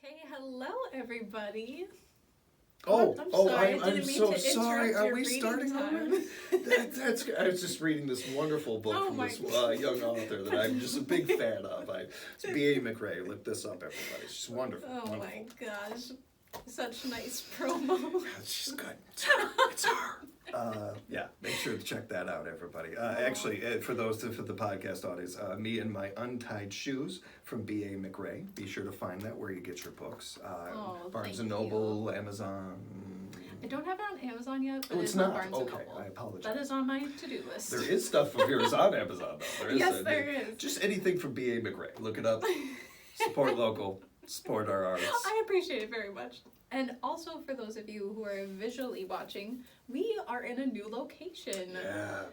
Okay, hello everybody. I'm didn't mean so to sorry. interrupt Are your we reading starting time. already? I was just reading this wonderful book Oh from my this young author that I'm just a big fan of. It's B.A. McRae. Look this up, everybody. She's wonderful. Oh wonderful. my gosh. Such nice promo. She's good. It's her. Yeah, make sure to check that out, everybody. Actually, for the podcast audience, Me and My Untied Shoes from B.A. McRae. Be sure to find that where you get your books. Barnes and Noble, Amazon. I don't have it on Amazon yet, but it's on not. Barnes and Okay, Noble. I apologize. That is on my to-do list. There is stuff of yours on Amazon, though. There is. Just anything from B.A. McRae. Look it up. Support local. Support our artists. I appreciate it very much. And also for those of you who are visually watching, we are in a new location.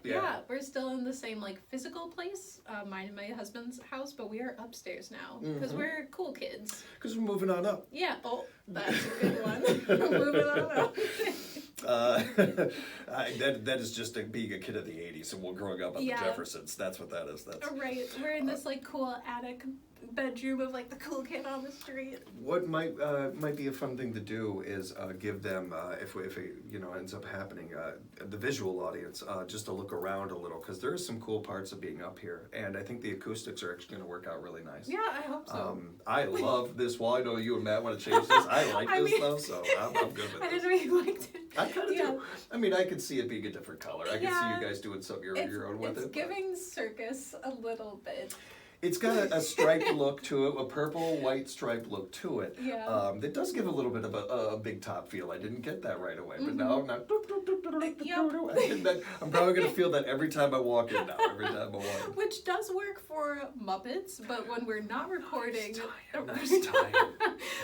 Yeah. We're still in the same physical place, mine and my husband's house, but we are upstairs now because we're cool kids. Because we're moving on up. Yeah. Oh, that's a good one. We're moving on up. That is just being a kid of the 80s and growing up on the Jeffersons. That's what that is. That's right. We're in this cool attic bedroom of the cool kid on the street. What might be a fun thing to do is give them, if it ends up happening, the visual audience just to look around a little, because there are some cool parts of being up here, and I think the acoustics are actually going to work out really nice. Yeah, I hope so. I love this wall. I know you and Matt want to change this. I like this though, so I'm good with it. I didn't know you liked it. I kind of do. I mean, I could see it being a different color. I can see you guys doing something your own with it. It's giving circus a little bit. It's got a striped look to it, a purple-white striped look to it. Yeah. It does give a little bit of a big top feel. I didn't get that right away, but now I'm not. I'm probably going to feel that every time I walk in now, Which does work for Muppets, but when we're not recording... I'm tired.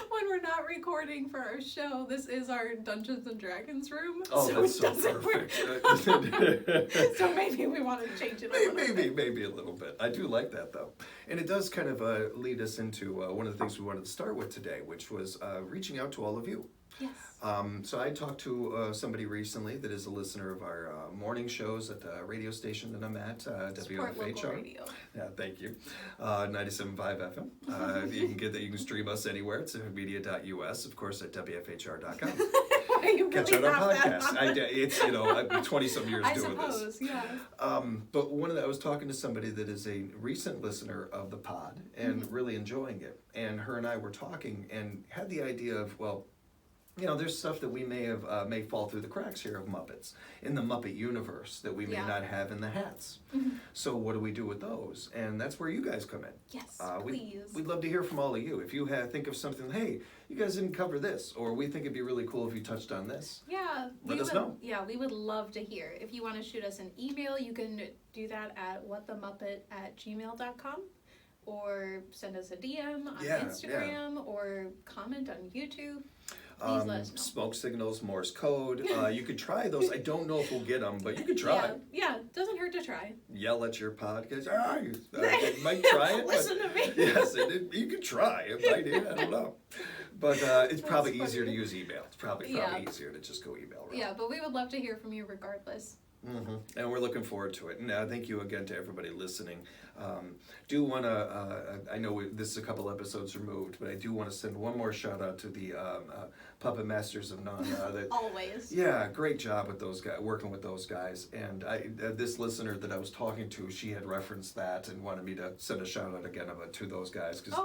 When we're not recording for our show, this is our Dungeons and Dragons room. Oh, so that's so perfect. So maybe we want to change it a little bit. Maybe a little bit. I do like that, though. And it does kind of lead us into one of the things we wanted to start with today, which was reaching out to all of you. Yes. So I talked to somebody recently that is a listener of our morning shows at the radio station that I'm at, WFHR. Yeah, thank you. 97.5 FM. You can stream us anywhere. It's at media.us, of course, at WFHR.com. Catch out our podcast. It's 20-some years doing this. Yeah. But I was talking to somebody that is a recent listener of the pod and really enjoying it. And her and I were talking and had the idea of, there's stuff that we may fall through the cracks here of Muppets in the Muppet universe that we may not have in the hats. So what do we do with those? And that's where you guys come in. Yes, please. We'd love to hear from all of you. If you think of something, hey, you guys didn't cover this, or we think it'd be really cool if you touched on this. Yeah. Let us know. Yeah, we would love to hear. If you want to shoot us an email, you can do that at whatthemuppet@gmail.com. Or send us a DM on Instagram or comment on YouTube. Please let us know. Smoke signals, Morse code. You could try those. I don't know if we'll get them, but you could try. Yeah, doesn't hurt to try. Yell at your podcast. You might try it. Listen to me. Yes, you could try. It might. I don't know. But it's probably easier to use email. It's probably easier to just go email. Right? Yeah, but we would love to hear from you regardless. And we're looking forward to it. And thank you again to everybody listening. Do want to, I know this is a couple episodes removed, but I do want to send one more shout out to the Puppet Masters of None. Always. Yeah, great job with those guys, working with those guys. And this listener that I was talking to, she had referenced that and wanted me to send a shout out again to those guys because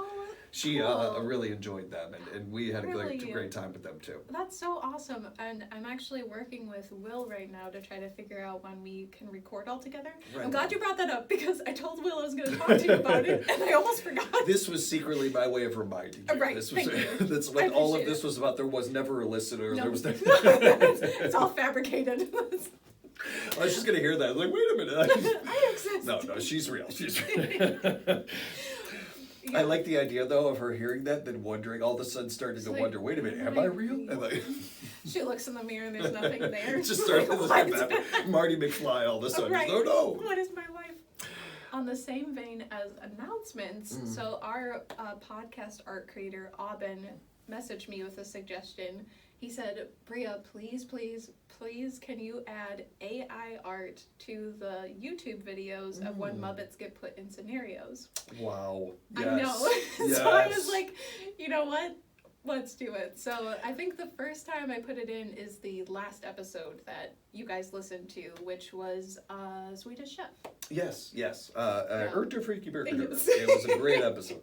she really enjoyed them, and we had a great time with them too. That's so awesome. And I'm actually working with Will right now to try to figure out when we can record all together. Right. I'm glad you brought that up because I told Will I was going to talk to you about it, and I almost forgot. This was secretly my way of reminding you. Right, That's what all of this was about. There was never a listener. No. There was it's all fabricated. I was just going to hear that. I was like, wait a minute. I exist. No, she's real. Yeah. I like the idea, though, of her hearing that, then wondering, all of a sudden starting to wonder, wait a minute, am I real? She looks in the mirror and there's nothing there. It just started to happen. Marty McFly all of a sudden. Right. Oh, no. What is my life? On the same vein as announcements, so our podcast art creator, Aubin, messaged me with a suggestion. He said, Bria, please, can you add AI art to the YouTube videos of when Muppets get put in scenarios? Wow. Yes. I know. Yes. So I was like, you know what? Let's do it. So I think the first time I put it in is the last episode that you guys listened to, which was Swedish Chef. Yes. Urter Freaky Burger. It was a great episode.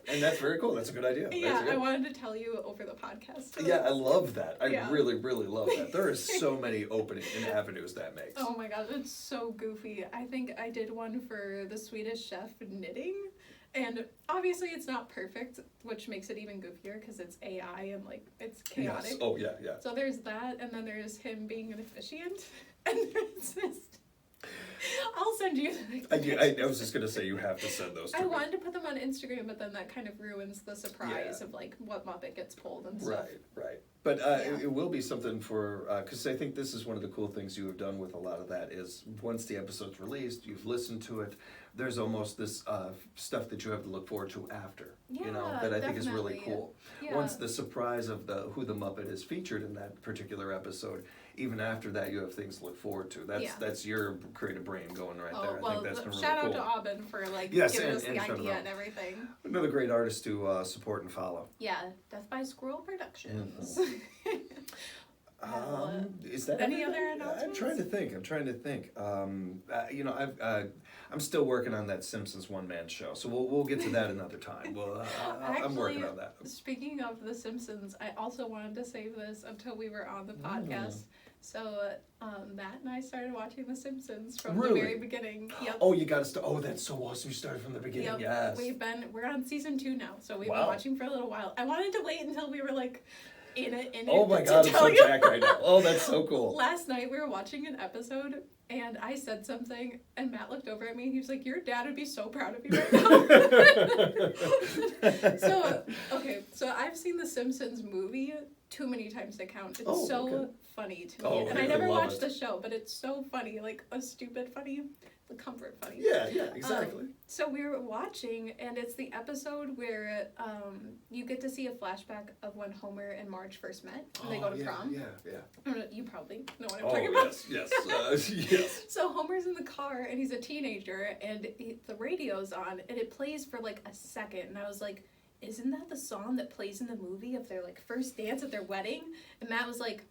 And that's very cool. That's a good idea. Yeah, I wanted to tell you over the podcast. Yeah, I love that. I really, really love that. There are so many openings and avenues that makes. Oh my god, it's so goofy. I think I did one for the Swedish Chef knitting. And obviously it's not perfect, which makes it even goofier because it's AI and like it's chaotic. Yes. Oh yeah. So there's that, and then there's him being an officiant, and there's this. I'll send you. I was just gonna say you have to send those to me. I wanted to put them on Instagram, but then that kind of ruins the surprise of like what Muppet gets pulled and stuff. Right. But it will be something for, because I think this is one of the cool things you have done with a lot of that is once the episode's released, you've listened to it, there's almost this stuff that you have to look forward to after, that I think is really cool. Yeah. Once the surprise of who the Muppet is featured in that particular episode, even after that you have things to look forward to. That's your creative brain going right there. Well, I think that's been really shout cool. out to Aubin for giving us the idea and everything. Another great artist to support and follow. Yeah, Death by Squirrel Productions. Is that any other announcements? I'm trying to think. I'm still working on that Simpsons one-man show, so we'll get to that another time. I'm working on that. Speaking of the Simpsons, I also wanted to save this until we were on the podcast. So Matt and I started watching The Simpsons from the very beginning. Yep. Oh, you got to start. Oh, that's so awesome! You started from the beginning. Yep. Yes. We're on season 2 now, so we've been watching for a little while. I wanted to wait until we were in it. Oh my god, I'm so jacked right now. Oh, that's so cool. Last night we were watching an episode and I said something and Matt looked over at me and he was like, your dad would be so proud of you right now. So I've seen the Simpsons movie too many times to count. It's funny to me. And I never watched the show, but it's so funny, like a stupid funny, the comfort funny. Yeah, exactly. So we were watching, and it's the episode where you get to see a flashback of when Homer and Marge first met, and they go to prom. Yeah. I don't know, you probably know what I'm talking about. Yes. So Homer's in the car, and he's a teenager, and the radio's on, and it plays for a second, and I was like, isn't that the song that plays in the movie of their first dance at their wedding? And Matt was like,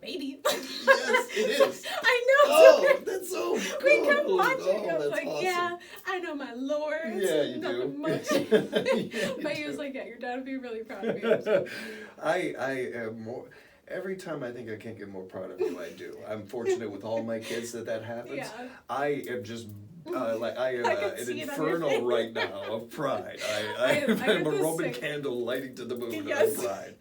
maybe. Yes, it is. I know. Oh, that's so cool. We kept watching. I was that's awesome. Yeah, I know my lore. Yeah, you nothing do. Much. But he was like, yeah, your dad would be really proud of you. So. I am more. Every time I think I can't get more proud of you, I do. I'm fortunate with all my kids that happens. Yeah. I am just I am an inferno right now of pride. I'm a Roman candle lighting to the moon of pride.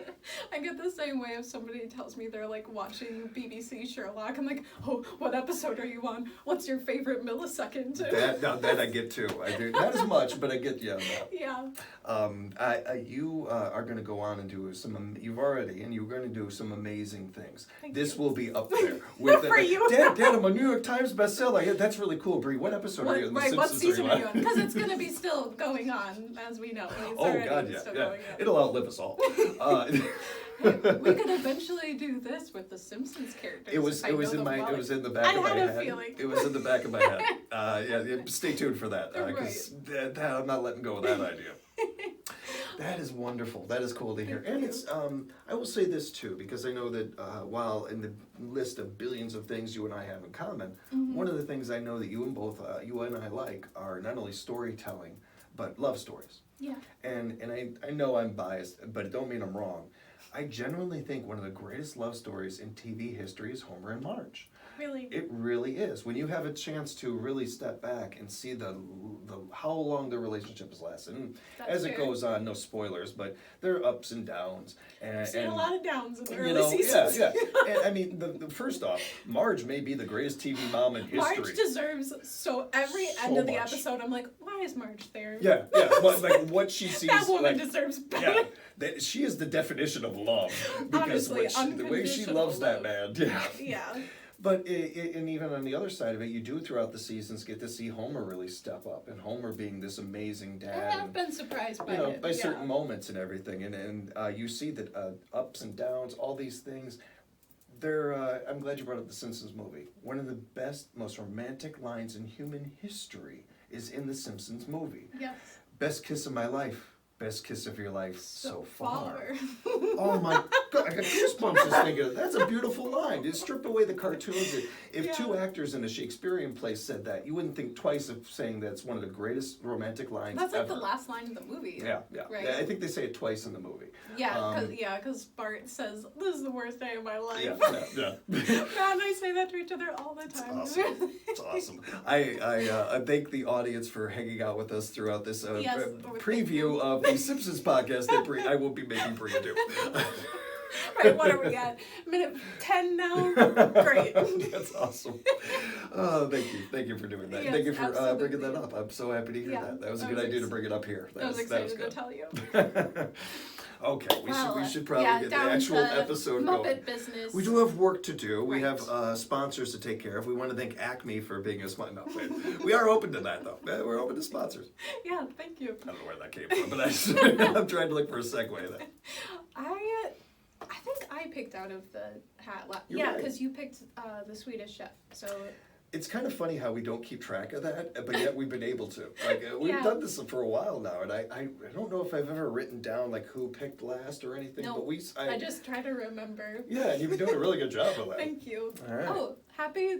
I get the same way if somebody tells me they're watching BBC Sherlock. I'm like, oh, what episode are you on? What's your favorite millisecond? That I get too. I do not as much, but I get that. Yeah. You are going to go on and do some. You're going to do some amazing things. This will be up there with for you. Dad, I'm a New York Times bestseller. That's really cool, Brie. What episode are you in? What season are you on? Because it's going to be still going on, as we know. Going on. It'll outlive us all. Hey, we could eventually do this with the Simpsons characters. It was in the back of my head. Feeling. It was in the back of my head. Stay tuned for that because I'm not letting go of that idea. That is wonderful. That is cool to hear. And it's I will say this too, because I know that while in the list of billions of things you and I have in common, one of the things I know that you and I like are not only storytelling, but love stories. Yeah. And I know I'm biased, but it don't mean I'm wrong. I genuinely think one of the greatest love stories in TV history is Homer and Marge. Really? It really is. When you have a chance to really step back and see the how long the relationship has lasted. And as it goes on, no spoilers, but there are ups and downs. I've seen a lot of downs in the early seasons. Yeah. And I mean, the first off, Marge may be the greatest TV mom in history. Marge deserves every end of the episode. I'm like, why is Marge there? Yeah. What she sees. That woman deserves better. Yeah. She is the definition of love because the way she loves that man. Yeah. But and even on the other side of it, you do throughout the seasons get to see Homer really step up, and Homer being this amazing dad. I've been surprised by it. By certain moments and everything, and you see that ups and downs, all these things. I'm glad you brought up the Simpsons movie. One of the best, most romantic lines in human history is in the Simpsons movie. Yes. Best kiss of my life. best kiss of your life so far. far. Oh my God, I got goosebumps just thinking of it. That's a beautiful line. Just strip away the cartoons. If two actors in a Shakespearean play said that, you wouldn't think twice of saying that's one of the greatest romantic lines That's like ever. the last line of the movie. Yeah. Right? Yeah, I think they say it twice in the movie. Yeah, because Bart says, "This is the worst day of my life." Yeah. Matt and I say that to each other all the time. It's awesome. I thank the audience for hanging out with us throughout this preview of the Simpsons podcast that I will be making Bria do. Right, what are we at? Minute 10 now? Great. That's awesome. Oh, thank you for doing that. Yes, Thank you for absolutely. bringing that up. I'm so happy to hear that. That was a good idea to bring it up here. I was excited to tell you. Okay, we should probably get the actual episode Muppet going. business. We do have work to do. We Right. have sponsors to take care of. We want to thank Acme for being a sponsor. No, wait. We are open to that, though. We're open to sponsors. Yeah, thank you. I don't know where that came from, but I'm trying to look for a segue there. I think I picked out of the hat. You're right. Because you picked the Swedish chef. So It's kind of funny how we don't keep track of that, but yet we've been able to. Like we've done this for a while now, and I don't know if I've ever written down like who picked last or anything. No, but I just try to remember. Yeah, and you've been doing a really good job of that. Thank you. All right. Oh, happy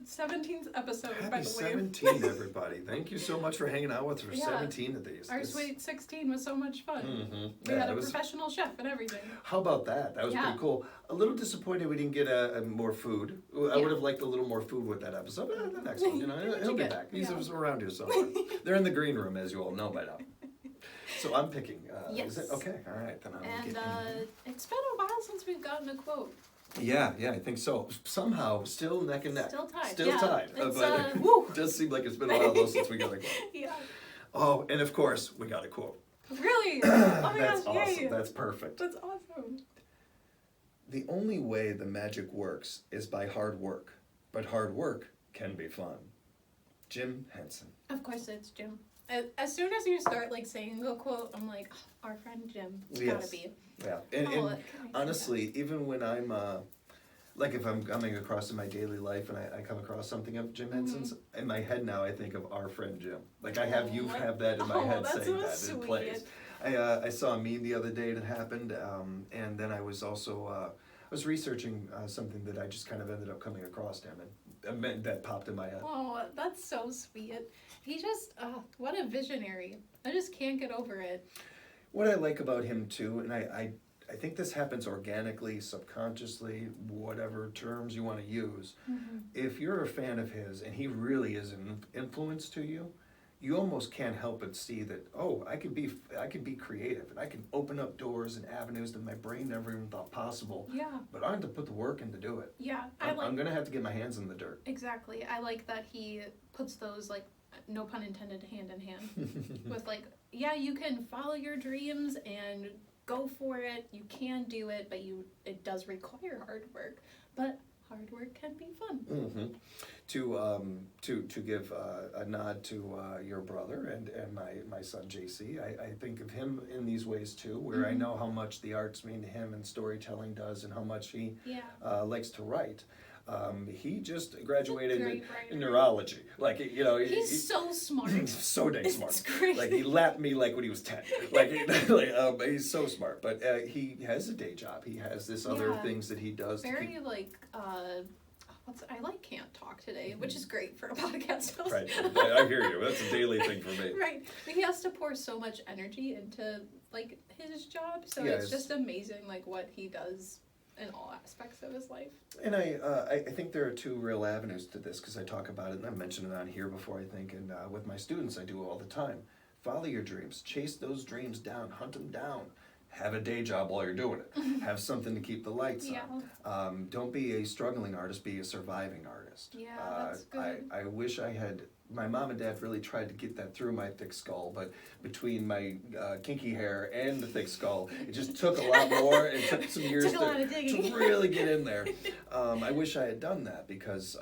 17th episode, by Happy the way. 17, everybody. Thank you so much for hanging out with us for Yeah. 17 of these. Our Sweet 16 was so much fun. Mm-hmm. We had a professional chef and everything. How about that? That was pretty cool. A little disappointed we didn't get more food. I would have liked a little more food with that episode. But the next one, he'll be back. He's around here somewhere. They're in the green room, as you all know by now. So I'm picking. Yes. Is it? Okay, all right. Then I'll get in. It's been a while since we've gotten a quote. Yeah, I think so. Somehow, still neck and neck. Still tied. Still tied. It's, But it does seem like it's been a while though since we got a quote. Yeah. Oh, and of course, we got a quote. Really? Oh my That's gosh, awesome. yay. That's perfect. That's awesome. The only way the magic works is by hard work, but hard work can be fun. Jim Henson. Of course it's Jim. As soon as you start like saying a quote, I'm like, oh, our friend Jim. It's gotta be. Yeah, and honestly, even when I'm like if I'm coming across in my daily life and I come across something of Jim Henson's, in my head now I think of our friend Jim. Like I have you have that in my head saying that so in place. I saw a meme the other day that happened, and then I was also I was researching something that I just kind of ended up coming across him, and that popped in my head. Oh, that's so sweet. He just, what a visionary. I just can't get over it. What I like about him too, and I think this happens organically, subconsciously, whatever terms you want to use. Mm-hmm. If you're a fan of his and he really is an influence to you, you almost can't help but see that, oh, I could be creative and I can open up doors and avenues that my brain never even thought possible. Yeah. But I have to put the work in to do it. Yeah. I'm gonna have to get my hands in the dirt. Exactly. I like that he puts those, like, no pun intended, hand in hand. With like, yeah, you can follow your dreams and go for it. You can do it, but it does require hard work. But hard work can be fun. Mm-hmm. To give a nod to your brother and my son JC, I think of him in these ways too, where I know how much the arts mean to him and storytelling does, and how much he likes to write. He just graduated in neurology. Like, he's so smart. So dang smart. It's crazy. Like, he lapped me like when he was 10. He's so smart. But he has a day job. He has this other things that he does. Very I can't talk today, which is great for a podcast host. Right, I hear you. That's a daily thing for me. Right, but he has to pour so much energy into like his job, so it's just amazing like what he does in all aspects of his life. And I think there are two real avenues to this, because I talk about it and I've mentioned it on here before, I think, and with my students I do it all the time. Follow your dreams, chase those dreams down, hunt them down. Have a day job while you're doing it. Have something to keep the lights on. Don't be a struggling artist, be a surviving artist. Yeah, that's good. I wish I had, my mom and dad really tried to get that through my thick skull, but between my kinky hair and the thick skull, it just took a lot more. It took some years to really get in there. I wish I had done that, because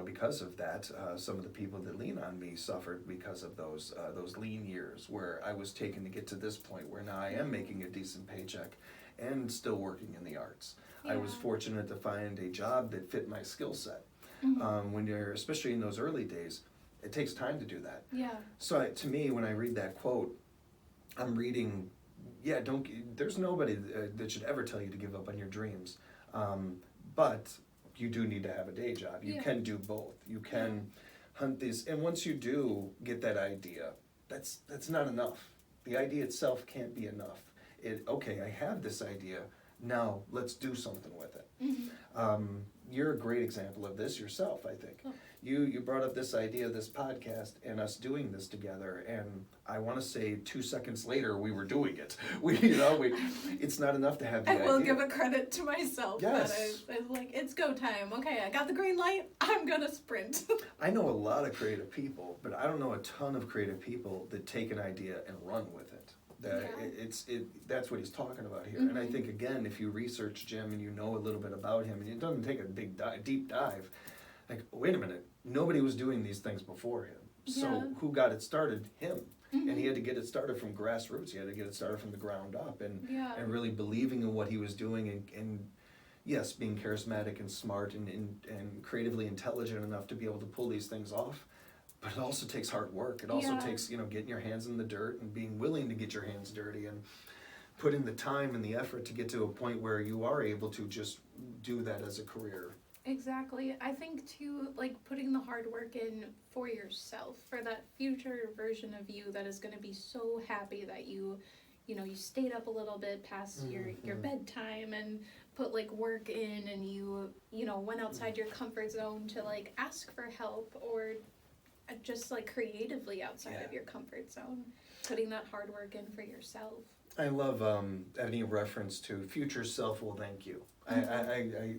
because of that, some of the people that lean on me suffered because of those lean years where I was taken to get to this point where now I am making a decent paycheck and still working in the arts. Yeah. I was fortunate to find a job that fit my skill set. Mm-hmm. When you're, especially in those early days, It takes time to do that. Yeah. So to me, when I read that quote, I'm reading, there's nobody that should ever tell you to give up on your dreams. But you do need to have a day job. You can do both. You can hunt these, and once you do get that idea, that's not enough. The idea itself can't be enough. Okay, I have this idea, now let's do something with it. Mm-hmm. You're a great example of this yourself, I think. Oh. You brought up this idea of this podcast and us doing this together, and I want to say 2 seconds later we were doing it. It's not enough to have the idea. I will give a credit to myself. Yes. That I was like, it's go time. Okay, I got the green light. I'm gonna sprint. I know a lot of creative people, but I don't know a ton of creative people that take an idea and run with it. That's what he's talking about here. Mm-hmm. And I think, again, if you research Jim and you know a little bit about him, and it doesn't take a deep dive, like, wait a minute, nobody was doing these things before him. So who got it started? Him. Mm-hmm. And he had to get it started from grassroots. He had to get it started from the ground up, and really believing in what he was doing, and yes, being charismatic and smart and creatively intelligent enough to be able to pull these things off. But it also takes hard work. It also takes, getting your hands in the dirt and being willing to get your hands dirty and putting the time and the effort to get to a point where you are able to just do that as a career. Exactly. I think too, like, putting the hard work in for yourself, for that future version of you that is going to be so happy that you stayed up a little bit past your bedtime and put like work in, and you went outside your comfort zone to like ask for help, or just like creatively outside of your comfort zone, putting that hard work in for yourself. I love any reference to future self will thank you. I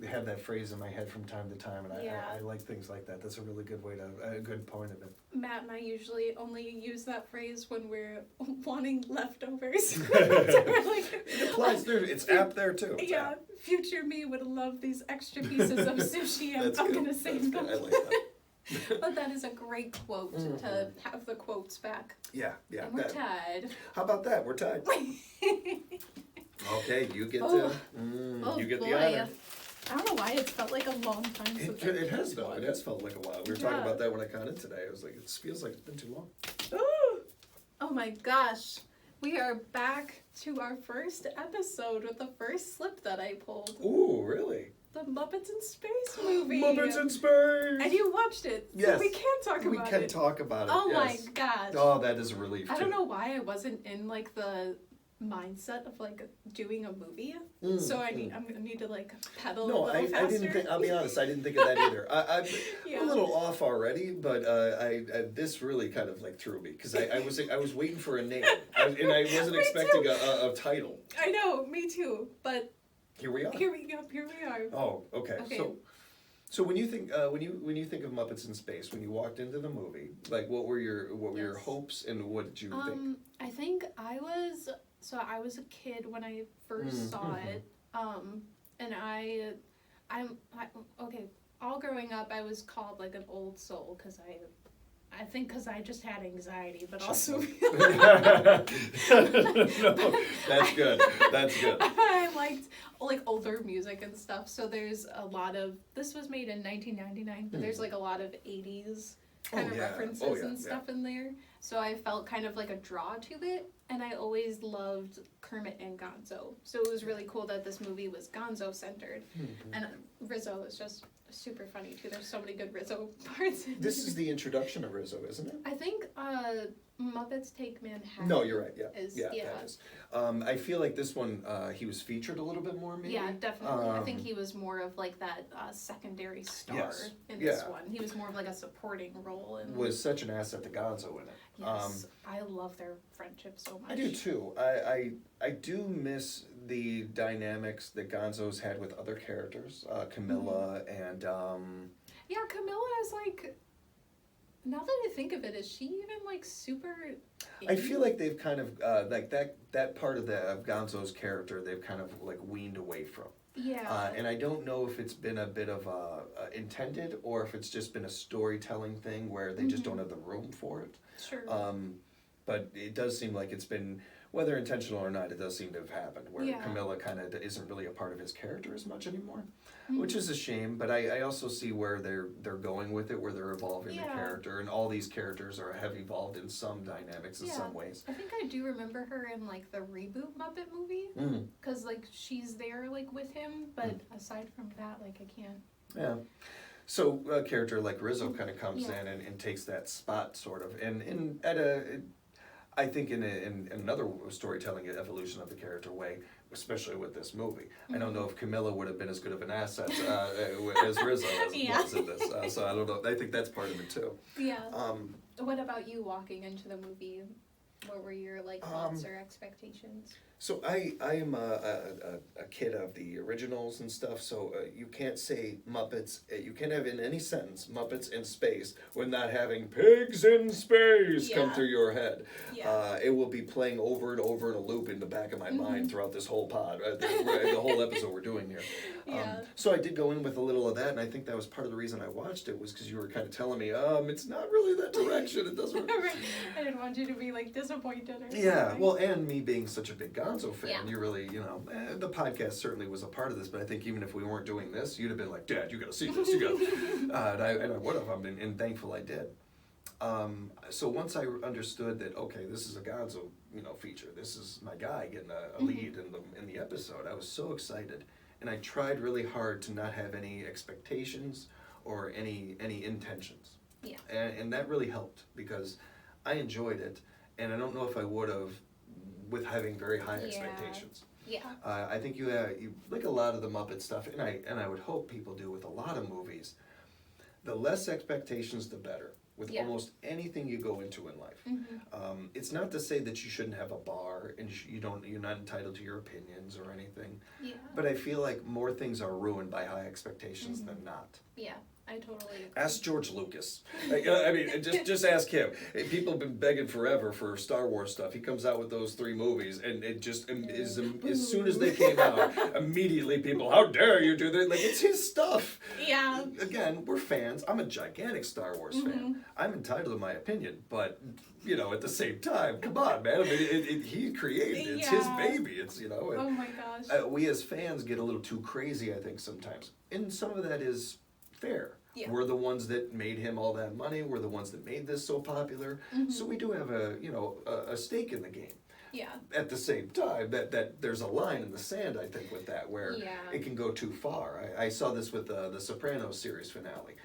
have that phrase in my head from time to time, and I like things like that. That's a really good a good point of it. Matt and I usually only use that phrase when we're wanting leftovers. It applies there. It's apt there too. Future me would love these extra pieces of sushi. I'm going to save them. I like that. But that is a great quote to have the quotes back. Yeah. And we're tied. How about that? We're tied. Okay, you get the honor. I don't know why it's felt like a long time since it has though. It has felt like a while. We were talking about that when I counted today. I was like, it feels like it's been too long. Oh my gosh. We are back to our first episode with the first slip that I pulled. Ooh, really? The Muppets in Space movie. Muppets in Space! And you watched it. Yes. So we can talk about it. We can talk about it. Oh my gosh. Oh, that is a relief. I don't know why I wasn't in like the mindset of like doing a movie. So I'm gonna need to like pedal a little faster. I didn't think, I'll be honest, I didn't think of that either. I'm a little off already, but this really kind of like threw me, because I was waiting for a name, and I wasn't expecting a title. I know, me too, but here we are. Here we are. Oh, okay. So when you think when you think of Muppets in Space, when you walked into the movie, like what were your hopes, and what did you think? I think I was a kid when I first saw it, and I'm all growing up I was called like an old soul, because I think because I just had anxiety, but also no, that's good. I liked like older music and stuff. So there's a lot of, this was made in 1999, but there's like a lot of 80s kind of references and stuff in there. So I felt kind of like a draw to it, and I always loved Kermit and Gonzo. So it was really cool that this movie was Gonzo centered, and Rizzo is just super funny too. There's so many good Rizzo parts. This is the introduction of Rizzo, isn't it? I think Muppets Take Manhattan. No, you're right. Yeah, that is. I feel like this one he was featured a little bit more, maybe. Yeah, definitely. I think he was more of like that secondary star in this one. He was more of like a supporting role. Was such an asset to Gonzo in it. Yes, I love their friendship so much. I do too. I do miss the dynamics that Gonzo's had with other characters, Camilla and. Yeah, Camilla is like. Now that I think of it, is she even like super? I feel like they've kind of like that part of Gonzo's character they've kind of like weaned away from. Yeah. And I don't know if it's been a bit of intended, or if it's just been a storytelling thing where they just don't have the room for it. Sure. But it does seem like it's been whether intentional or not, it does seem to have happened, where Yeah. Camilla kind of isn't really a part of his character as much anymore, which is a shame. But I also see where they're going with it, where they're evolving the character, and all these characters have evolved in some dynamics in some ways. I think I do remember her in like the reboot Muppet movie, because like she's there like with him, but aside from that, like I can't. Yeah. So a character like Rizzo kind of comes in and takes that spot, sort of, and I think in another storytelling evolution of the character way, especially with this movie. I don't know if Camilla would have been as good of an asset as Rizzo was in this. So I don't know. I think that's part of it too. Yeah. What about you walking into the movie? What were your like thoughts or expectations? So I am a kid of the originals and stuff, so you can't say Muppets, you can't have in any sentence Muppets in space with not having pigs in space come through your head. Yeah. It will be playing over and over in a loop in the back of my mind throughout this whole pod, the whole episode we're doing here. So I did go in with a little of that, and I think that was part of the reason I watched it, was because you were kind of telling me, it's not really that direction, it doesn't Right. I didn't want you to be like disappointed or something. Well, and me being such a big Gonzo fan, you really, the podcast certainly was a part of this, but I think even if we weren't doing this, you'd have been like, Dad, you gotta see this, you gotta, and I would have, and thankful I did. So once I understood that, okay, this is a Gonzo, feature, this is my guy getting a lead in the episode, I was so excited, and I tried really hard to not have any expectations or any intentions. Yeah. And that really helped, because I enjoyed it, and I don't know if I would have with having very high expectations. Yeah. I think you like a lot of the Muppet stuff, and I would hope people do with a lot of movies. The less expectations, the better. With almost anything you go into in life. It's not to say that you shouldn't have a bar and you're not entitled to your opinions or anything. Yeah. But I feel like more things are ruined by high expectations than not. Yeah. I totally agree. Ask George Lucas. I mean, just ask him. People have been begging forever for Star Wars stuff. He comes out with those 3 movies, and it just is as soon as they came out, immediately people, how dare you do that? Like, it's his stuff. Yeah. Again, we're fans. I'm a gigantic Star Wars fan. I'm entitled to my opinion, but at the same time, come on, man. I mean, he created it. It's his baby. It's oh my gosh. We as fans get a little too crazy, I think, sometimes, and some of that is fair. Yeah. We're the ones that made him all that money. We're the ones that made this so popular. So we do have a stake in the game. Yeah. At the same time, that there's a line in the sand, I think, with that, where it can go too far. I saw this with the Sopranos series finale.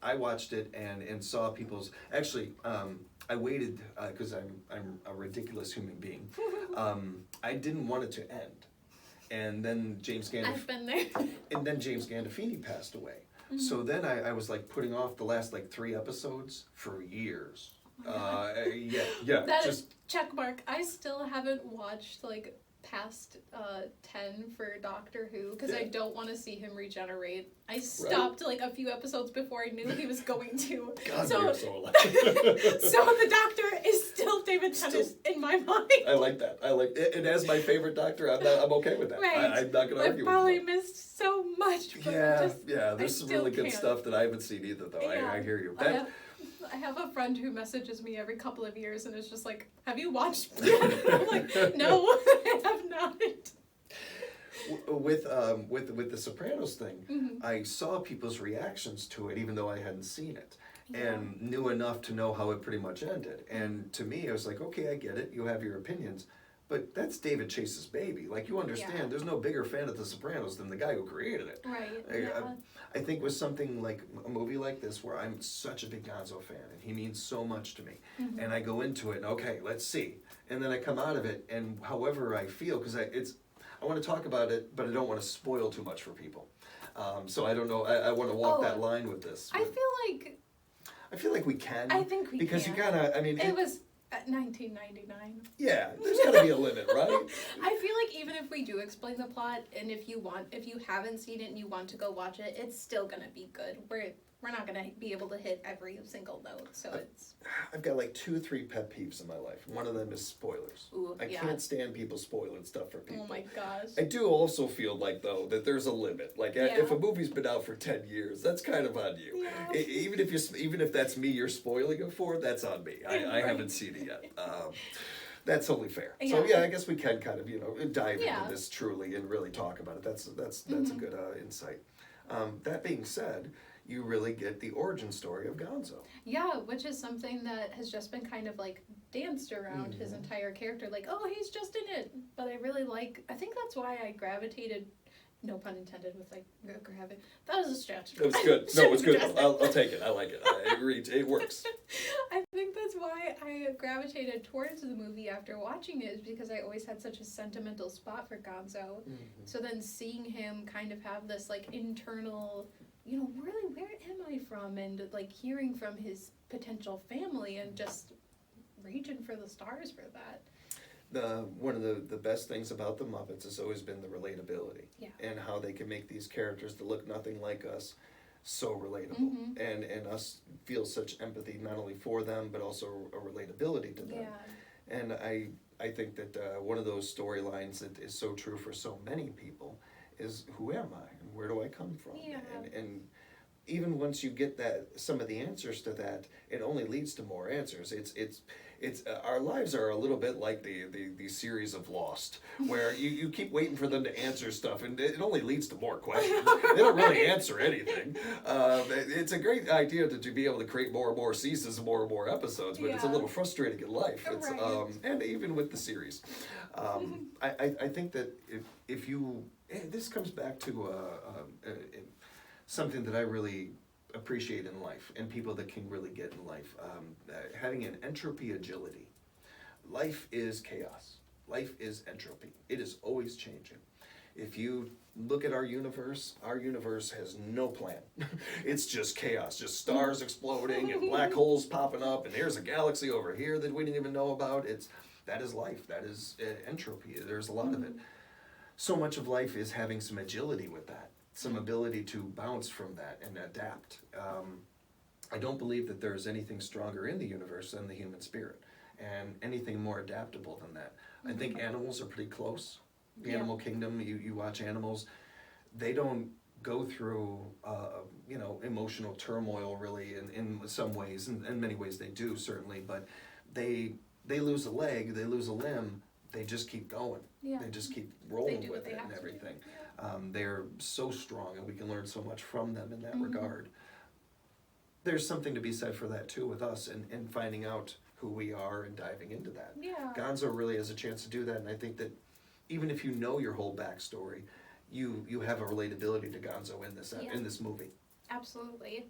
I watched it and saw people's actually. I waited because I'm a ridiculous human being. I didn't want it to end. And then I've been there. And then James Gandolfini passed away. So then I was like putting off the last 3 episodes for years. That is check mark. I still haven't watched past 10 for Doctor Who because I don't want to see him regenerate. I stopped a few episodes before I knew he was going to. God, so so alive. So the Doctor is still David Tennant in my mind. I like that. I like it. And as my favorite Doctor, I'm okay with that. Right. I'm not going to argue with you. I probably missed so much. There's some really good stuff that I haven't seen either, though. Yeah. I hear you. I have a friend who messages me every couple of years and is just like, have you watched that? I'm like, no, I have not. With the Sopranos thing, I saw people's reactions to it, even though I hadn't seen it, and knew enough to know how it pretty much ended. And to me, I was like, okay, I get it. You have your opinions. But that's David Chase's baby. You understand, there's no bigger fan of The Sopranos than the guy who created it. Right. I think with something like a movie like this, where I'm such a big Gonzo fan, and he means so much to me, and I go into it, and okay, let's see. And then I come out of it, and however I feel, because I want to talk about it, but I don't want to spoil too much for people. So I don't know, I want to walk that line with this. I feel like we can. I think we can. Because you gotta, It was... At 1999. Yeah, there's got to be a limit, right? I feel like even if we do explain the plot, and if you haven't seen it and you want to go watch it, it's still gonna be good. We're not gonna be able to hit every single note, so it's. I've got 2 or 3 pet peeves in my life. One of them is spoilers. Ooh, I can't stand people spoiling stuff for people. Oh my gosh. I do also feel though that there's a limit. If a movie's been out for 10 years, that's kind of on you. Yeah. Even if that's me you're spoiling it for, that's on me. I haven't seen it yet. That's totally fair. Yeah. So yeah, I guess we can kind of, dive Yeah. into this truly and really talk about it. That's a good insight. That being said, you really get the origin story of Gonzo. Yeah, which is something that has just been kind of like danced around his entire character. Like, oh, he's just in it. But I think that's why I gravitated, no pun intended with like gravity. That was a stretch. It was good. No, it was good. I'll take it. I like it. I agree. It works. I think that's why I gravitated towards the movie after watching it, is because I always had such a sentimental spot for Gonzo. So then seeing him kind of have this like internal, really, where am I from? And like hearing from his potential family and just reaching for the stars for that. One of the best things about the Muppets has always been the relatability. Yeah. And how they can make these characters that look nothing like us so relatable. And us feel such empathy not only for them but also a relatability to them. Yeah. And I think that one of those storylines that is so true for so many people is, who am I and where do I come from? Yeah. And even once you get some of the answers to that, it only leads to more answers. It's our lives are a little bit like the series of Lost, where you keep waiting for them to answer stuff, and it only leads to more questions. They don't really answer anything. It's a great idea to be able to create more and more seasons and more episodes, but it's a little frustrating in life. It's, right. And even with the series, I think that if you, this comes back to something that I really appreciate in life, and people that can really get in life, having an entropy agility. Life is chaos. Life is entropy. It is always changing. If you look at our universe has no plan. It's just chaos, just stars exploding and black holes popping up, and there's a galaxy over here that we didn't even know about. That is life. That is entropy. There's a lot of it. So much of life is having some agility with that. Some ability to bounce from that and adapt. I don't believe that there's anything stronger in the universe than the human spirit, and anything more adaptable than that. I think animals are pretty close. The animal kingdom, you watch animals, they don't go through emotional turmoil really in some ways. In many ways they do, certainly, but they lose a leg, they lose a limb, they just keep going. Yeah. They just keep rolling with it and everything. They're so strong, and we can learn so much from them in that regard. There's something to be said for that too with us, and finding out who we are and diving into that. Yeah. Gonzo really has a chance to do that, and I think that even if you know your whole backstory, you have a relatability to Gonzo in this movie. Absolutely.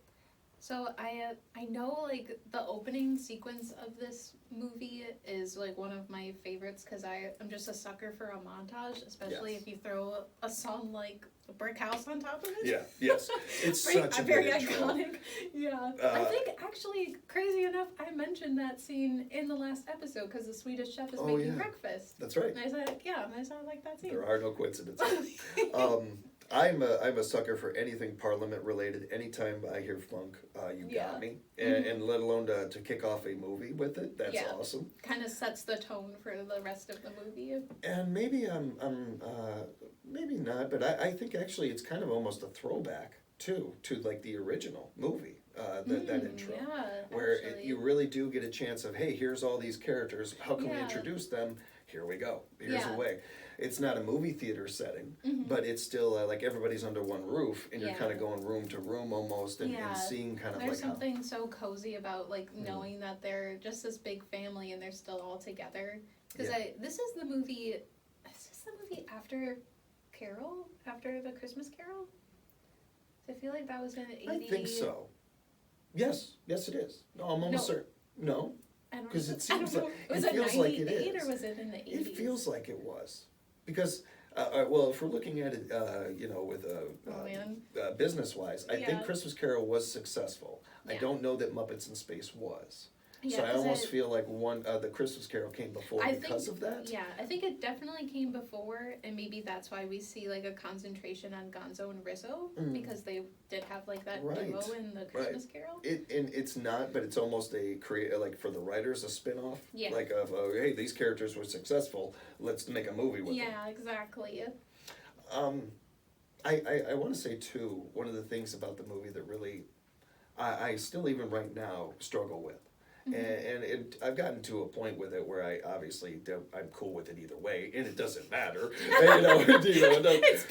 So I know like the opening sequence of this movie is like one of my favorites, because I'm just a sucker for a montage, especially if you throw a song like a Brick House on top of it. Yeah, yes. It's such a very good intro. iconic. Yeah. I think actually, crazy enough, I mentioned that scene in the last episode, because the Swedish chef is making breakfast. That's right. And I said, I like that scene. There are no coincidences. I'm a sucker for anything Parliament related. Anytime I hear funk, you got me, and let alone to kick off a movie with it. That's awesome. Kind of sets the tone for the rest of the movie. And maybe maybe not, but I think actually it's kind of almost a throwback to like the original movie. That intro, where you really do get a chance of, hey, here's all these characters. How can we introduce them? Here we go. Here's a way. It's not a movie theater setting, but it's still like everybody's under one roof, and you're kind of going room to room almost, and seeing kind of There's like something so cozy about like knowing that they're just this big family and they're still all together. Because this is the movie after Carol, after the Christmas Carol. I feel like that was in 80. I think so. Yes, it is. No, I'm almost certain. No, because it seems like it feels like it is. Or was it in the 80s? It feels like it was, because if we're looking at it, with business-wise, I think Christmas Carol was successful. I don't know that Muppets in Space was. So I almost feel like the Christmas Carol came before because of that. Yeah, I think it definitely came before, and maybe that's why we see like a concentration on Gonzo and Rizzo, because they did have like that duo in the Christmas Carol. It's not, but it's almost like for the writers, a spin-off. Yeah. Like hey, these characters were successful, let's make a movie with them. Yeah, exactly. I want to say too, one of the things about the movie that really I still even right now struggle with And I've gotten to a point with it where I'm cool with it either way, and it doesn't matter. It's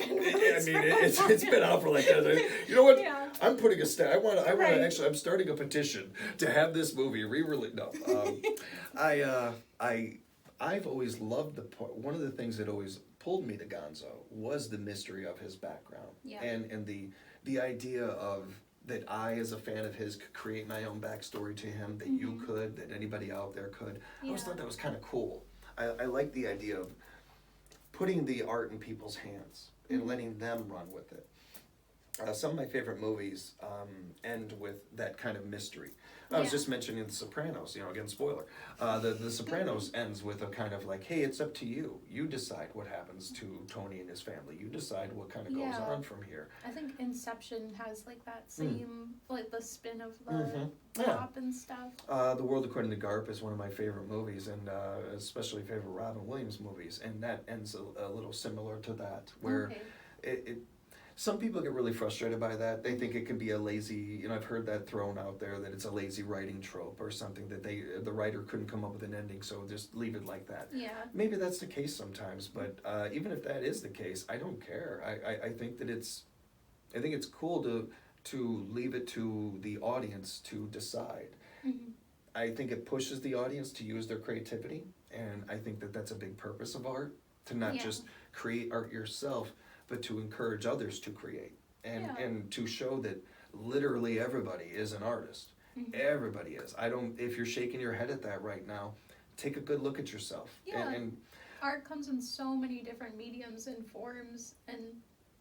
been out for like that. You know what? Yeah. I'm putting I'm starting a petition to have this movie re-released. No, I've always loved one of the things that always pulled me to Gonzo was the mystery of his background, and the idea of that I, as a fan of his, could create my own backstory to him, that you could, that anybody out there could. I always thought that was kind of cool. I like the idea of putting the art in people's hands and letting them run with it. Some of my favorite movies end with that kind of mystery. I was just mentioning The Sopranos, again, spoiler. The Sopranos ends with a kind of like, hey, it's up to you. You decide what happens to Tony and his family. You decide what kind of goes on from here. I think Inception has like that same, like the spin of the plot and stuff. The World According to Garp is one of my favorite movies, and especially favorite Robin Williams movies, and that ends a little similar to that, where some people get really frustrated by that. They think it can be a lazy, I've heard that thrown out there, that it's a lazy writing trope or something, that the writer couldn't come up with an ending, so just leave it like that. Yeah. Maybe that's the case sometimes, but even if that is the case, I don't care. I think that it's cool to leave it to the audience to decide. I think it pushes the audience to use their creativity, and I think that that's a big purpose of art, to not just create art yourself, but to encourage others to create, and to show that literally everybody is an artist. Everybody is. If you're shaking your head at that right now, take a good look at yourself. And art comes in so many different mediums and forms, and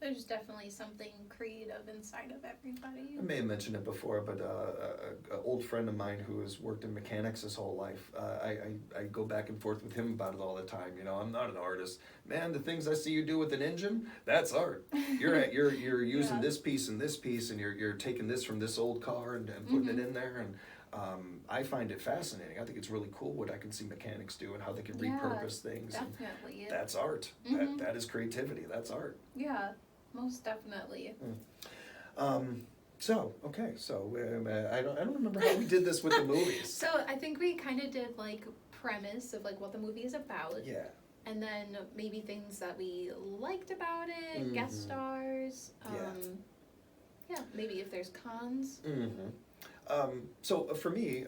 there's definitely something creative inside of everybody. I may have mentioned it before, but an old friend of mine who has worked in mechanics his whole life, I go back and forth with him about it all the time. I'm not an artist. Man, the things I see you do with an engine, that's art. You're using this piece and this piece, and you're taking this from this old car and putting it in there, and I find it fascinating. I think it's really cool what I can see mechanics do and how they can repurpose things. Definitely. And that's art. That is creativity. That's art. Yeah. Most definitely. So I don't remember how we did this with the movies. So I think we kind of did like premise of like what the movie is about. Yeah. And then maybe things that we liked about it, guest stars. Maybe if there's cons. So for me,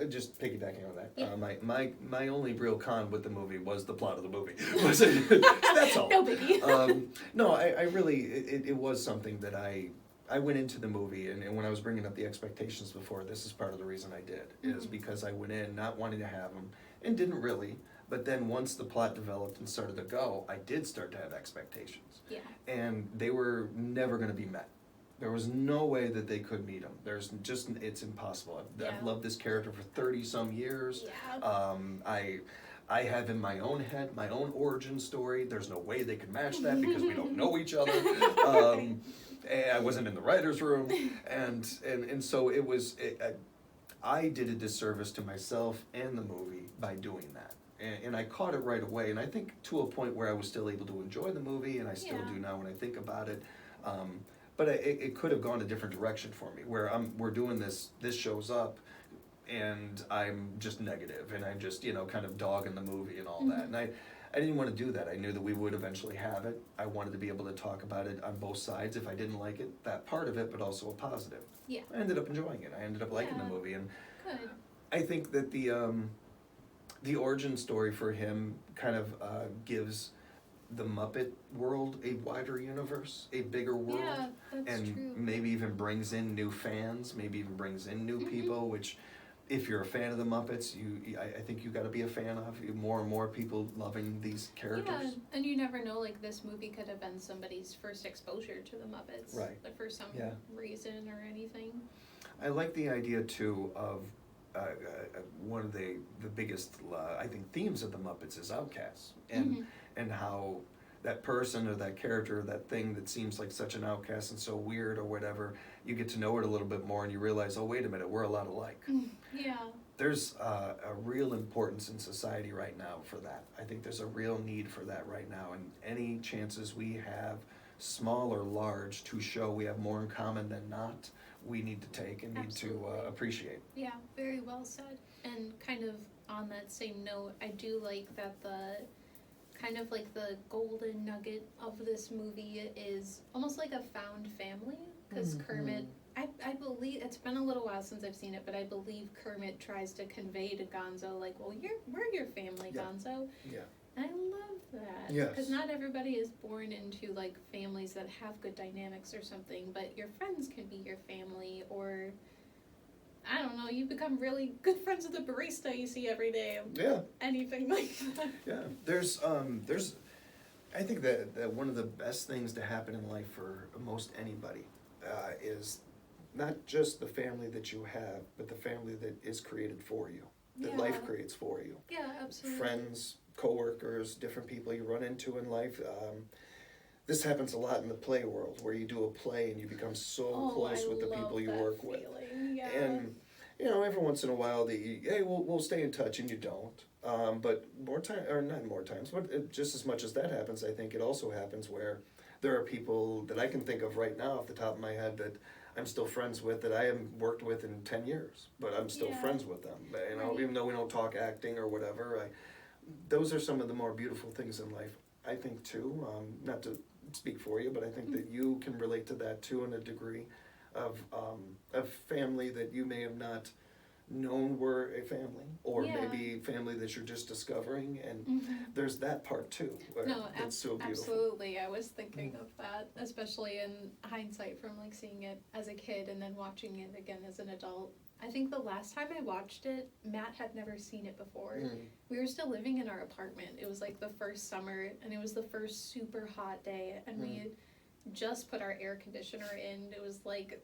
just piggybacking on that, my only real con with the movie was the plot of the movie. That's all. No biggie. No, I really, it was something that I went into the movie, and when I was bringing up the expectations before, this is part of the reason I did, is because I went in not wanting to have them, and didn't really, but then once the plot developed and started to go, I did start to have expectations. Yeah. And they were never going to be met. There was no way that they could meet him. It's impossible. I've loved this character for 30-some years. Yeah. I have in my own head my own origin story. There's no way they could match that because we don't know each other. I wasn't in the writer's room, and so I did a disservice to myself and the movie by doing that. And I caught it right away, and I think to a point where I was still able to enjoy the movie, and I still do now when I think about it. But it could have gone a different direction for me, where we're doing this shows up, and I'm just negative, and I'm just, kind of dogging the movie and all that. And I didn't want to do that. I knew that we would eventually have it. I wanted to be able to talk about it on both sides if I didn't like it, that part of it, but also a positive. Yeah. I ended up enjoying it. I ended up liking the movie. And good. I think that the origin story for him kind of gives the Muppet world a wider universe, a bigger world. Yeah, that's true. Maybe even brings in new fans, maybe even brings in new people, which if you're a fan of the Muppets, I think you got to be a fan of. More and more people loving these characters. Yeah, and you never know, like this movie could have been somebody's first exposure to the Muppets. Right. Like for some reason or anything. I like the idea too of one of the biggest I think themes of the Muppets is outcasts, and how that person or that character, that thing that seems like such an outcast and so weird or whatever, you get to know it a little bit more and you realize, oh wait a minute, we're a lot alike. Yeah. There's a real importance in society right now for that. I think there's a real need for that right now, and any chances we have, small or large, to show we have more in common than not, we need to take and need to appreciate. Yeah, very well said. And kind of on that same note, I do like that the kind of like the golden nugget of this movie is almost like a found family, because Kermit, I believe, it's been a little while since I've seen it, but I believe Kermit tries to convey to Gonzo, like, well, we're your family, Gonzo. Yeah. And I love that. Yes. Because not everybody is born into, like, families that have good dynamics or something, but your friends can be your family, or, I don't know, you become really good friends with the barista you see every day. Yeah. Anything like that. Yeah. There's I think that one of the best things to happen in life for most anybody is not just the family that you have, but the family that is created for you, that life creates for you. Yeah, absolutely. Friends, coworkers, different people you run into in life. This happens a lot in the play world, where you do a play and you become so close with the people you work with. Yeah. And every once in a while, we'll stay in touch, and you don't. But not more times, but just as much as that happens, I think it also happens where there are people that I can think of right now off the top of my head that I'm still friends with, that I haven't worked with in 10 years, but I'm still friends with them. Even though we don't talk acting or whatever, those are some of the more beautiful things in life, I think, too. Not to speak for you, but I think that you can relate to that too, in a degree of family that you may have not known were a family, or maybe family that you're just discovering, and there's that part too. No, that's so beautiful. Absolutely. I was thinking of that, especially in hindsight from like seeing it as a kid and then watching it again as an adult. I think the last time I watched it, Matt had never seen it before. We were still living in our apartment. It was like the first summer, and it was the first super hot day, and we had just put our air conditioner in. It was like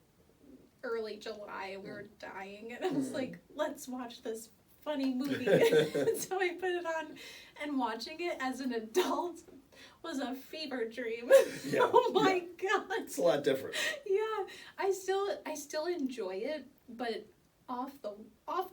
early July, and we were dying, and I was like, let's watch this funny movie. So I put it on, and watching it as an adult was a fever dream. Oh my god, it's a lot different. Yeah, I still enjoy it, but off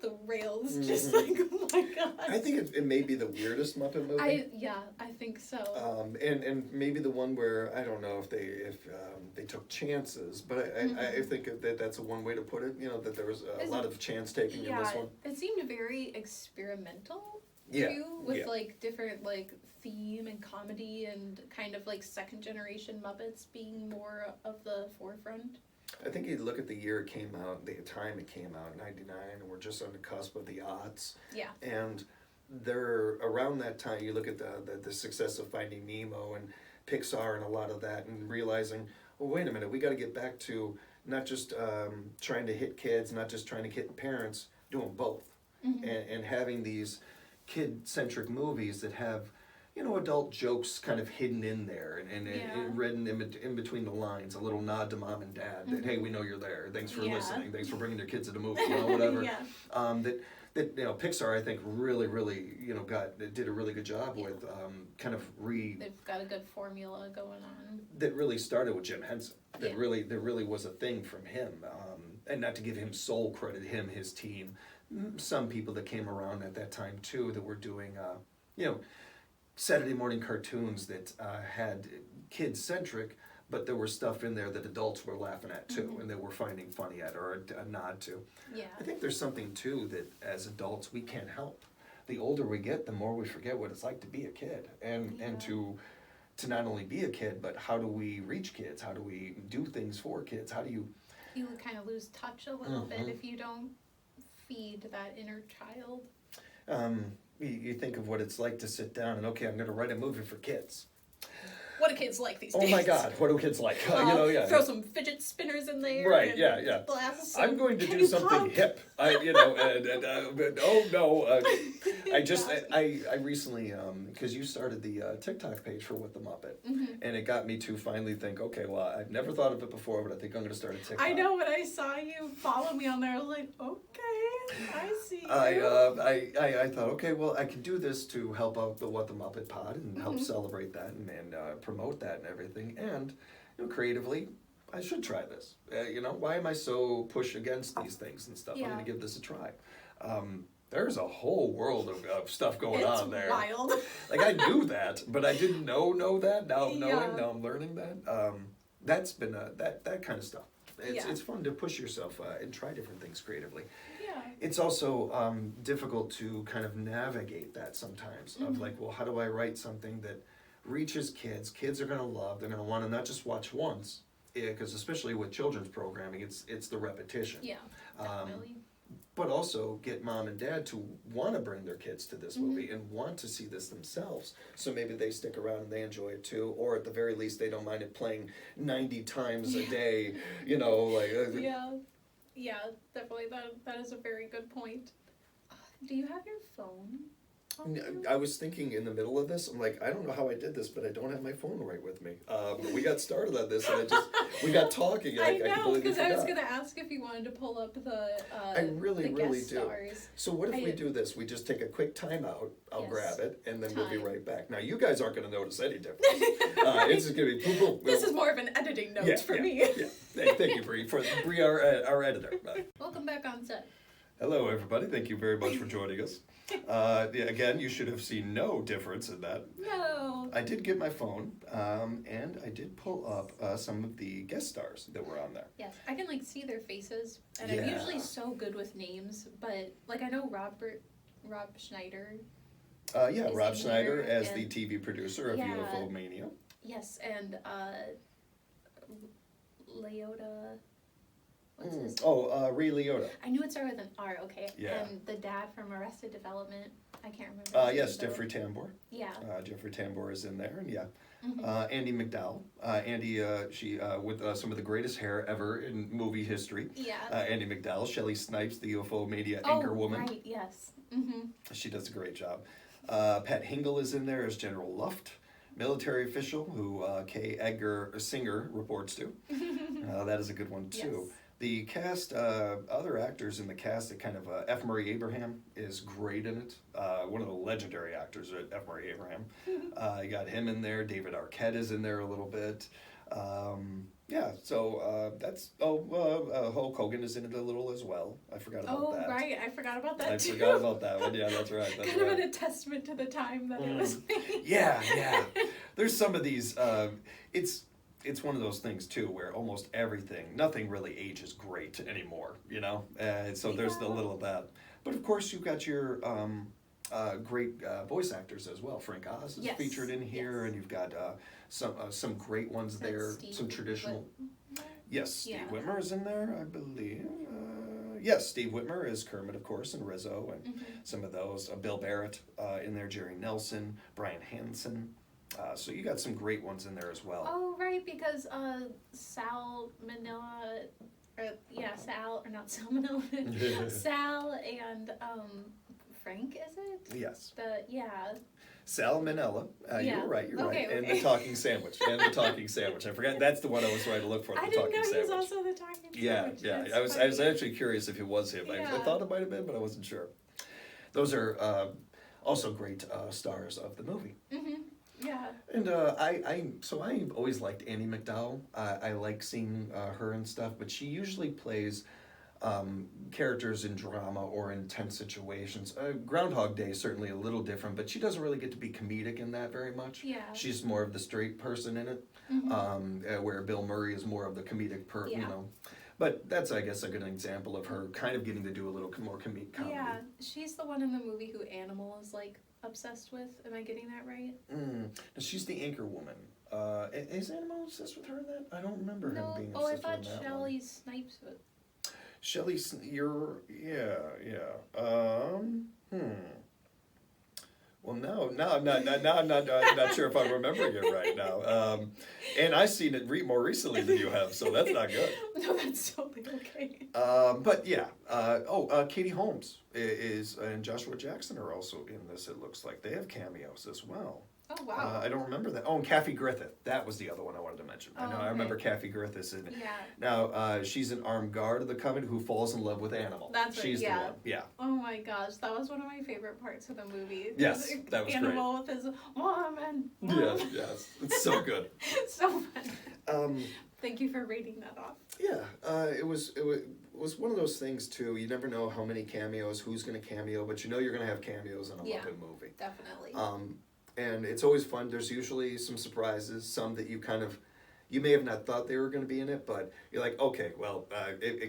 the rails, just like, oh my god. I think it may be the weirdest Muppet movie. I think so. And maybe the one where, I don't know if they took chances, but I think that's one way to put it. That there was a lot of chance taking in this one. It seemed very experimental too, with like different like theme and comedy, and kind of like second generation Muppets being more of the forefront. I think you look at the year it came out, the time it came out, 99, and we're just on the cusp of the aughts. Yeah. And they're around that time. You look at the success of Finding Nemo and Pixar and a lot of that, and realizing, well, wait a minute, we got to get back to not just trying to hit kids, not just trying to hit parents, doing both, and having these kid-centric movies that have, adult jokes kind of hidden in there, and written in between the lines, a little nod to mom and dad that, hey, we know you're there. Thanks for listening. Thanks for bringing your kids to the movie. Whatever. That Pixar, I think, really did a really good job with They've got a good formula going on. That really started with Jim Henson. That really was a thing from him, and not to give him sole credit, his team, some people that came around at that time too that were doing Saturday morning cartoons that had kid-centric, but there was stuff in there that adults were laughing at too, and they were finding funny at, or a nod to. Yeah. I think there's something too that as adults we can't help. The older we get, the more we forget what it's like to be a kid, and to not only be a kid, but how do we reach kids? How do we do things for kids? How do you... You kind of lose touch a little bit if you don't feed that inner child. You think of what it's like to sit down and, okay, I'm going to write a movie for kids. What do kids like these days? Oh my God, what do kids like? Throw some fidget spinners in there. Right, I'm going to do something hip. I recently, because you started the TikTok page for What the Muppet, and it got me to finally think, okay, well, I've never thought of it before, but I think I'm going to start a TikTok. I know, when I saw you follow me on there, I was like, okay, I see you. I thought, okay, well, I can do this to help out the What the Muppet pod and help celebrate that and promote that and everything, and creatively, I should try this. Why am I so pushed against these things and stuff? I'm going to give this a try. There's a whole world of stuff going on there. It's wild. Like, I knew that, but I didn't know that. Now I'm knowing, now I'm learning that. That's been that kind of stuff. It's fun to push yourself and try different things creatively. Yeah. it's also difficult to kind of navigate that sometimes of like, well, how do I write something that reaches kids? Kids are going to love. They're going to want to not just watch once, because especially with children's programming, it's the repetition. Yeah, definitely. But also get mom and dad to want to bring their kids to this movie and want to see this themselves. So maybe they stick around and they enjoy it too, or at the very least they don't mind it playing 90 times a day, you know, like. Yeah, definitely. That is a very good point. Do you have your phone? I was thinking in the middle of this, I'm like, I don't know how I did this, but I don't have my phone right with me. We got started on this, and we got talking, and I completely know, because I was forgot. going to ask if you wanted to pull up the I really the really guest do. stars. So what if we do this? We just take a quick time out. I'll grab it, and then we'll be Time. right back. Now, you guys aren't going to notice any difference. It's just going to be boom, boom. This is more of an editing note for me. Yeah. Thank you, Bree, our editor. Welcome back on set. Hello, everybody. Thank you very much for joining us. Again, you should have seen no difference in that. No. I did get my phone, and I did pull up some of the guest stars that were on there. Yes, I can like see their faces, and I'm usually so good with names, but like I know Rob Schneider. Rob Schneider there, as the TV producer of UFO Mania. Yes, and Leota. What's his? Ray Liotta. I knew it started with an R. Okay. Yeah. And the dad from Arrested Development. I can't remember. Yes, Jeffrey Tambor. Yeah. Jeffrey Tambor is in there, and Mm-hmm. Andy McDowell. Andy, she with some of the greatest hair ever in movie history. Yeah. Andy McDowell. Shelley Snipes, the UFO Mania anchor woman. Right. Yes. Mm-hmm. She does a great job. Pat Hingle is in there as General Luft, military official who K. Edgar Singer reports to. That is a good one too. Yes. The cast, other actors in the cast, that kind of F. Murray Abraham is great in it. One of the legendary actors, F. Murray Abraham. You got him in there. David Arquette is in there a little bit. That's Hulk Hogan is in it a little as well. I forgot about that. Oh, right. I forgot about that too. I forgot about that one. Yeah, that's right. That's kind of a testament to the time that it was made. Yeah. There's some of these. It's one of those things too where almost nothing really ages great anymore. You know, so there's a little of that. But of course, you've got your great voice actors as well. Frank Oz is featured in here, and you've got some great ones there. Some traditional. Yes, Steve Whitmer is in there, I believe. Yes, Steve Whitmer is Kermit, of course, and Rizzo, and some of those. Bill Barrett in there, Jerry Nelson, Brian Henson. So you got some great ones in there as well. Oh, right, because Sal Manila, Sal and Frank, is it? Yes. Sal Manella. You were right. Okay. And the talking sandwich. I forgot. That's the one I was trying to look for. I the didn't talking know sandwich. he was also the talking sandwich. Yeah. That's I was actually curious if it was him. Yeah. I thought it might have been, but I wasn't sure. Those are also great stars of the movie. Mm-hmm. Yeah. And I always liked Annie McDowell. I like seeing her and stuff, but she usually plays characters in drama or in tense situations. Groundhog Day is certainly a little different, but she doesn't really get to be comedic in that very much. Yeah. She's more of the straight person in it, where Bill Murray is more of the comedic you know. But that's, I guess, a good example of her kind of getting to do a little more comedy. Yeah, she's the one in the movie who Animal is like obsessed with. Am I getting that right? She's the anchor woman. Is Animal obsessed with her in that? I don't remember him being obsessed with her. Oh, I thought in that Shelley one. Snipes was. Shelley, Well, now I'm not sure if I'm remembering it right now. And I've seen it more recently than you have, so that's not good. No, that's totally okay. But yeah, Katie Holmes is and Joshua Jackson are also in this. It looks like they have cameos as well. Oh wow! I don't remember that. Oh, and Kathy Griffith. That was the other one I wanted to mention. Oh, I remember Kathy Griffith in it. Yeah. Now she's an armed guard of the Covenant who falls in love with Animal. That's she's the one. Yeah. Oh my gosh, that was one of my favorite parts of the movie. Yes, that was Animal with his woman. Yes, it's so good. So fun. Thank you for reading that off. Yeah, it was one of those things too. You never know how many cameos, who's going to cameo, but you know you're going to have cameos in a Muppet movie. Definitely. And it's always fun. There's usually some surprises, some that you kind of you may have not thought they were going to be in it, but you're like, okay, well,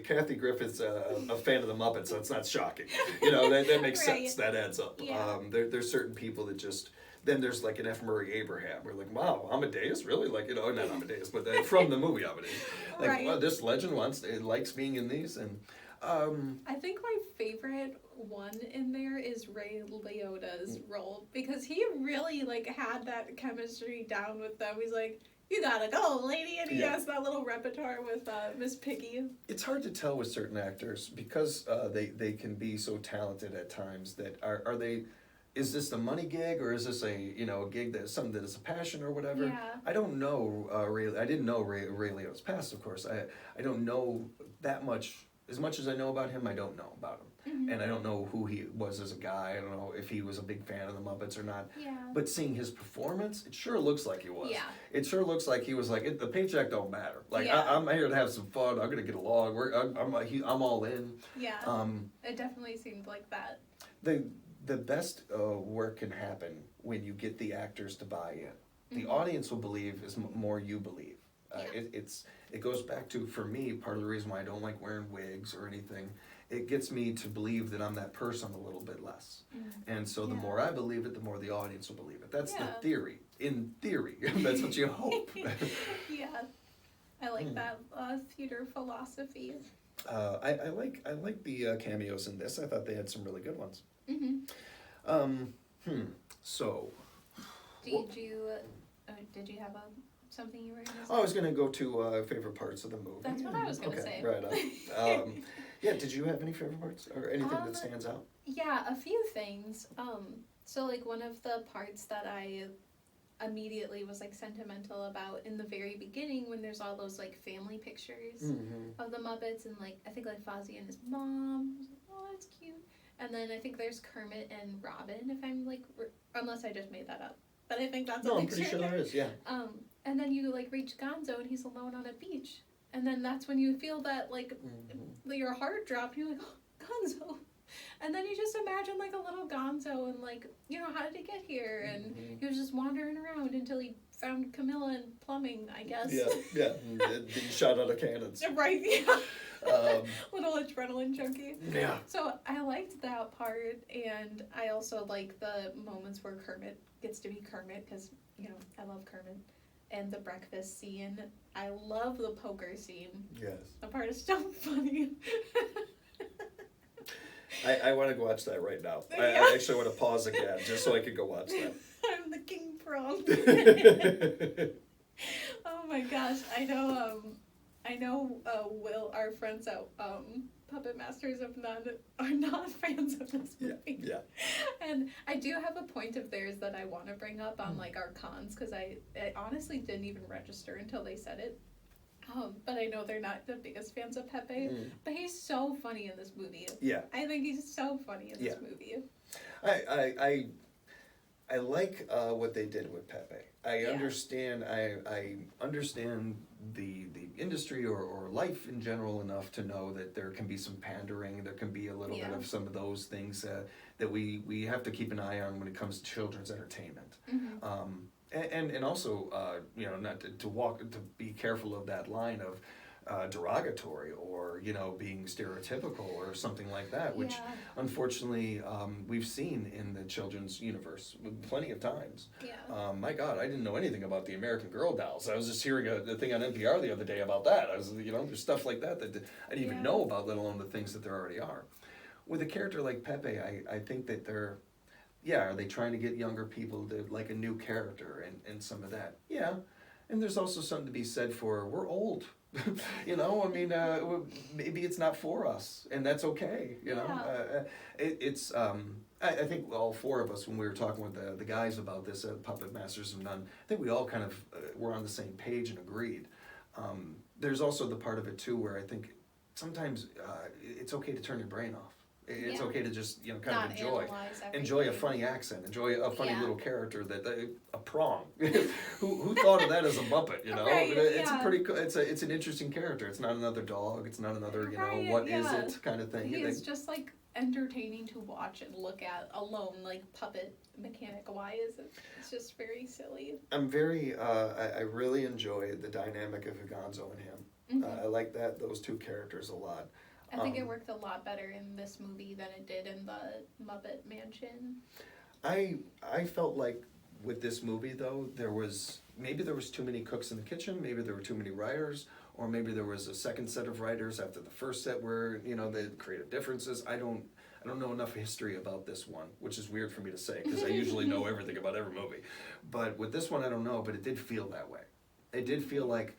Kathy Griffin's a fan of the Muppets, so it's not shocking. That makes Right. sense. That adds up. Yeah. There's certain people that just. Then there's like an F. Murray Abraham. We're like, wow, Amadeus, really? Like, not Amadeus, but from the movie Amadeus. Like, Right. wow, this legend likes being in these, and. I think my favorite one in there is Ray Liotta's role, because he really like had that chemistry down with them. He's like, you gotta go, lady, and he has that little repertoire with Miss Piggy. It's hard to tell with certain actors because they can be so talented at times that are they. Is this a money gig or is this a gig that something that is a passion or whatever? Yeah. I don't know. I didn't know Ray Liotta's past, of course. I don't know that much. As much as I know about him, I don't know about him. Mm-hmm. And I don't know who he was as a guy. I don't know if he was a big fan of the Muppets or not. Yeah. But seeing his performance, it sure looks like he was. Yeah. It sure looks like he was like, the paycheck don't matter. Like, yeah. I'm here to have some fun. I'm going to get along. I'm all in. Yeah. It definitely seemed like that. The best work can happen when you get the actors to buy in. The audience will believe as more you believe. It goes back to, for me, part of the reason why I don't like wearing wigs or anything. It gets me to believe that I'm that person a little bit less. And so the more I believe it, the more the audience will believe it. That's the theory. In theory, that's what you hope. Yeah, I like that theater philosophy. I like the cameos in this. I thought they had some really good ones. So. Did you have something you were going to say? I was going to go to favorite parts of the movie. That's what I was going to say. Right on. Did you have any favorite parts or anything that stands out? Yeah, a few things. So like one of the parts that I immediately was like sentimental about in the very beginning, when there's all those like family pictures of the Muppets, and like I think like Fozzie and his mom. I was like, oh, that's cute. And then I think there's Kermit and Robin, if I'm like, unless I just made that up. But I think that's a picture. No, I'm pretty sure there is, yeah. And then you like reach Gonzo and he's alone on a beach. And then that's when you feel that like your heart drop. You're like, oh, Gonzo. And then you just imagine like a little Gonzo and like, how did he get here? And he was just wandering around until he found Camilla and plumbing, I guess. Yeah. Being shot out of cannons. Right, yeah. Little adrenaline junkie. Yeah. So I liked that part, and I also like the moments where Kermit gets to be Kermit, because, I love Kermit. And the breakfast scene. I love the poker scene. Yes. That part is so funny. I want to go watch that right now. I actually want to pause again just so I could go watch that. I'm the king prom. Oh my gosh, I know Will, our friends at Puppet Masters of None are not fans of this movie. Yeah. And I do have a point of theirs that I want to bring up on like our cons, because I honestly didn't even register until they said it. But I know they're not the biggest fans of Pepe, but he's so funny in this movie. Yeah. I think he's so funny in this movie. I like what they did with Pepe. I understand the industry or life in general enough to know that there can be some pandering, there can be a little bit of some of those things that we have to keep an eye on when it comes to children's entertainment. And also, not to be careful of that line of derogatory or, being stereotypical or something like that, which unfortunately we've seen in the children's universe plenty of times. Yeah. My God, I didn't know anything about the American Girl dolls. I was just hearing a thing on NPR the other day about that. I was, there's stuff like that I didn't even know about, let alone the things that there already are. With a character like Pepe, I think that are they trying to get younger people to like a new character and some of that? Yeah. And there's also something to be said for, we're old. Maybe it's not for us, and that's okay. I think all four of us, when we were talking with the guys about this at Puppet Masters of None, I think we all kind of were on the same page and agreed. There's also the part of it too where I think sometimes it's okay to turn your brain off. It's okay to just kind of enjoy a funny accent, enjoy a funny little character that a prong. who thought of that as a Muppet? Right, it's a pretty it's an interesting character. It's not another dog. It's not another what is it kind of thing. He's just like entertaining to watch and look at alone, like puppet mechanic wise. It's just very silly. I'm very, I really enjoy the dynamic of Gonzo and him. I like those two characters a lot. I think it worked a lot better in this movie than it did in the Muppet Mansion. I felt like with this movie though, maybe there was too many cooks in the kitchen, maybe there were too many writers, or maybe there was a second set of writers after the first set where, the creative differences. I don't know enough history about this one, which is weird for me to say because I usually know everything about every movie. But with this one, I don't know, but it did feel that way. It did feel like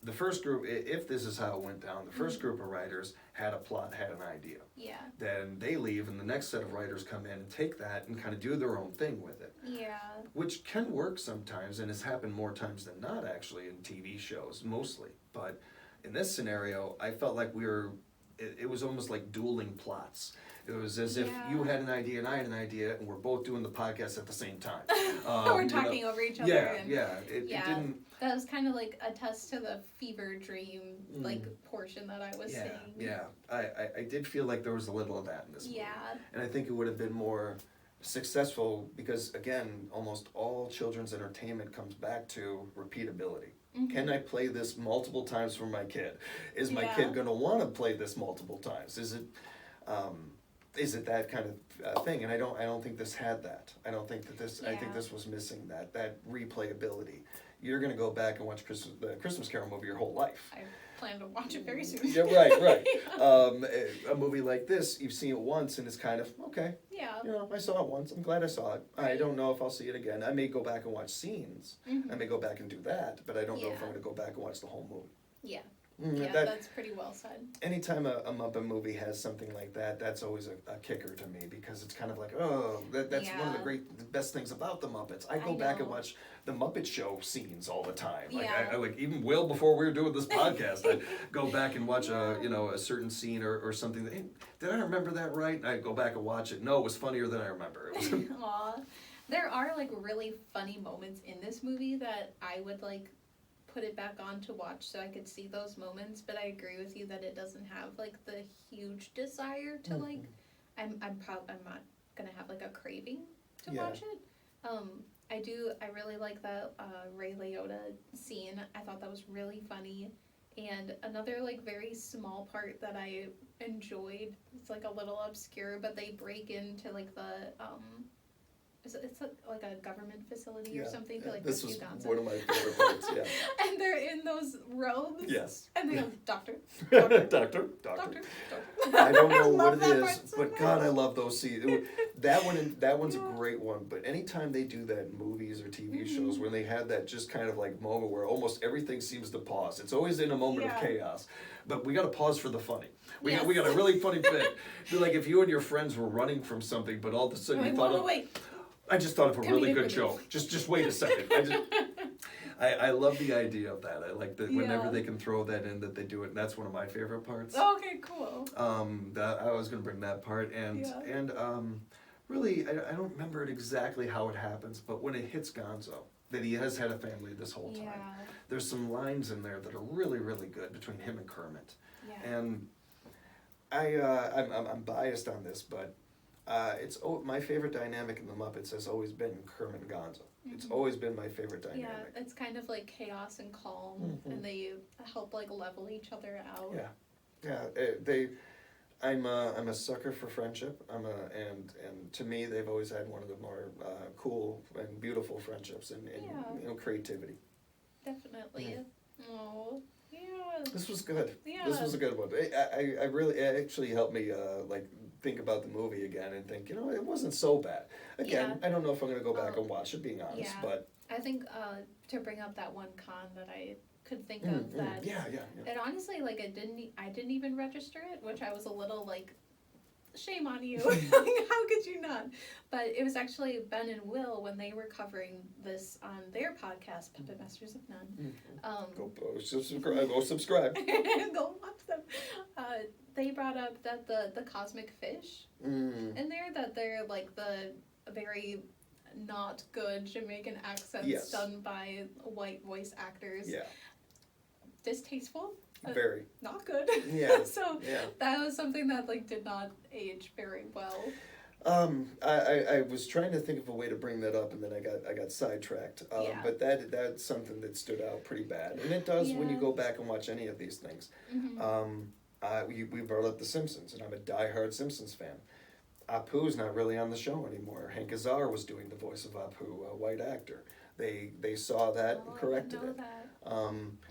the first group, if this is how it went down, the first group of writers had a plot, had an idea. Yeah. Then they leave and the next set of writers come in and take that and kind of do their own thing with it. Yeah. Which can work sometimes and has happened more times than not actually in TV shows, mostly. But in this scenario, I felt like it was almost like dueling plots. It was as if you had an idea and I had an idea and we're both doing the podcast at the same time. We're talking over each other. It didn't... That was kind of like a test to the fever dream portion that I was saying. Yeah, I did feel like there was a little of that in this movie. Yeah. And I think it would have been more successful because, again, almost all children's entertainment comes back to repeatability. Can I play this multiple times for my kid? Is my kid going to want to play this multiple times? Is it that kind of thing? And I don't think this had that. I don't think that this. I think this was missing that replayability. You're going to go back and watch the Christmas Carol movie your whole life. I plan to watch it very soon. Yeah, right. A movie like this, you've seen it once, and it's kind of okay. Yeah. I saw it once. I'm glad I saw it. I don't know if I'll see it again. I may go back and watch scenes. I may go back and do that, but I don't know if I'm going to go back and watch the whole movie. Yeah. That's pretty well said. Anytime a Muppet movie has something like that, that's always a kicker to me because it's kind of like, that's one of the best things about the Muppets. I go back and watch the Muppet Show scenes all the time. Like I like even well before we were doing this podcast, I'd go back and watch a certain scene or something. Hey, did I remember that right? And I'd go back and watch it. No, it was funnier than I remember. It was Aw. There are like really funny moments in this movie that I would like put it back on to watch so I could see those moments, but I agree with you that it doesn't have like the huge desire to like I'm not gonna have like a craving to watch it. I really like that Ray Liotta scene. I thought that was really funny. And another like very small part that I enjoyed, it's like a little obscure, but they break into like the it's like a government facility or something to like this rescue was Gonzo. one of my favorite parts, And they're in those robes. Yes. And they go, doctor. Doctor. I don't know what it is, but much. God, I love those scenes. That one's a great one. But anytime they do that in movies or TV shows, when they have that just kind of like moment where almost everything seems to pause. It's always in a moment of chaos, but we got to pause for the funny. We got a really funny bit. Like if you and your friends were running from something, but all of a sudden you thought I just thought of a really good joke. Just wait a second. I love the idea of that. I like that whenever they can throw that in, that they do it. And that's one of my favorite parts. Okay, cool. I was going to bring that part, and really, I don't remember it exactly how it happens, but when it hits Gonzo, that he has had a family this whole time. There's some lines in there that are really, really good between him and Kermit. And I'm biased on this, but my favorite dynamic in the Muppets has always been Kermit and Gonzo. It's always been my favorite dynamic. Yeah, it's kind of like chaos and calm, and they help like level each other out. I'm a sucker for friendship. And to me, they've always had one of the more cool and beautiful friendships and creativity. Definitely. Oh. Yeah. This was good. Yeah. This was a good one. It actually helped me think about the movie again and think, it wasn't so bad. Again, I don't know if I'm going to go back and watch it, being honest, but I think to bring up that one con that I could think of that it honestly I didn't even register it, which I was a little like, shame on you. How could you not? But it was actually Ben and Will when they were covering this on their podcast, Puppet Masters of None. Go subscribe. Go watch them. They brought up that the cosmic fish in there, that they're like the very not good Jamaican accents done by white voice actors. distasteful. Very. Not good. Yeah. So that was something that like did not age very well. I was trying to think of a way to bring that up, and then I got sidetracked. But that's something that stood out pretty bad, and it does when you go back and watch any of these things. We brought up The Simpsons, and I'm a diehard Simpsons fan. Apu's not really on the show anymore. Hank Azar was doing the voice of Apu, a white actor. They saw that and corrected it.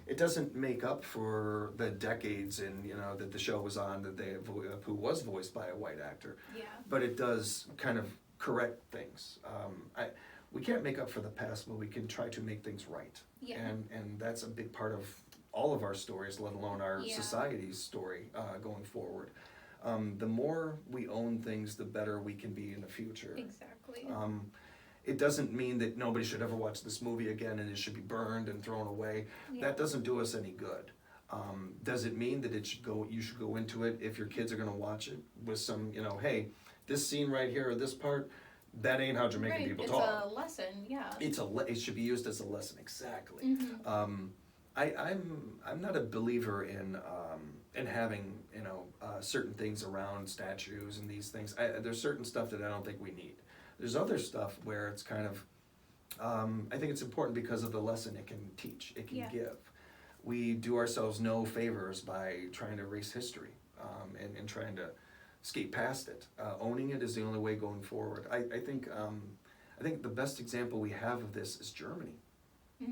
It doesn't make up for the decades and that the show was on that Apu was voiced by a white actor. Yeah. But it does kind of correct things. We can't make up for the past, but we can try to make things right. Yeah. And that's a big part of all of our stories, let alone our society's story going forward. The more we own things, the better we can be in the future. Exactly. It doesn't mean that nobody should ever watch this movie again and it should be burned and thrown away. That doesn't do us any good. Does it mean that you should go into it if your kids are going to watch it with some, hey, this scene right here or this part, that ain't how Jamaican people talk. It's a lesson, yeah. It should be used as a lesson, exactly. I'm not a believer in having certain things around statues and these things. There's certain stuff that I don't think we need. There's other stuff where it's kind of, I think it's important because of the lesson it can teach, it can give. We do ourselves no favors by trying to erase history and trying to skate past it. Owning it is the only way going forward. I think the best example we have of this is Germany.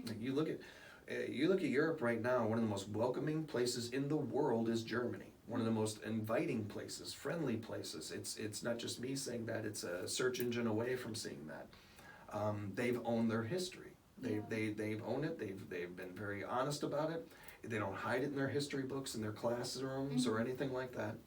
Like you look at Europe right now, one of the most welcoming places in the world is Germany. One of the most inviting places, friendly places. It's not just me saying that, it's a search engine away from seeing that. They've owned their history. They've owned it, they've been very honest about it. They don't hide it in their history books, in their classrooms or anything like that.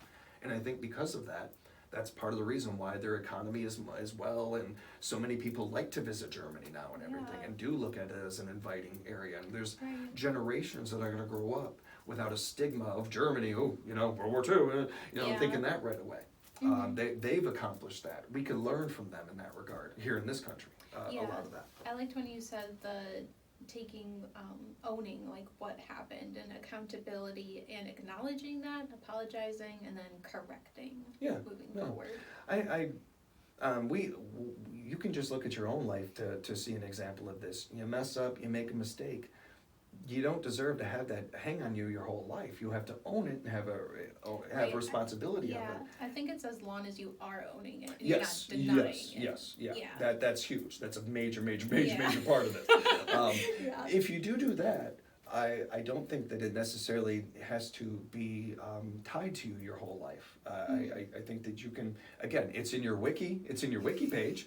And I think because of that, that's part of the reason why their economy is well, and so many people like to visit Germany now and everything, and do look at it as an inviting area. And there's generations that are going to grow up without a stigma of Germany, World War II, thinking that right away. They've accomplished that. We can learn from them in that regard here in this country, a lot of that. I liked when you said owning like what happened and accountability and acknowledging that, apologizing, and then correcting moving forward. You can just look at your own life to see an example of this. You mess up, you make a mistake. You don't deserve to have that hang on you your whole life. You have to own it and have responsibility of it. I think it's as long as you are owning it and yes, you're not denying it. That's huge. That's a major part of it. If you do that, I don't think that it necessarily has to be tied to you your whole life. I think that you can, again, it's in your wiki page,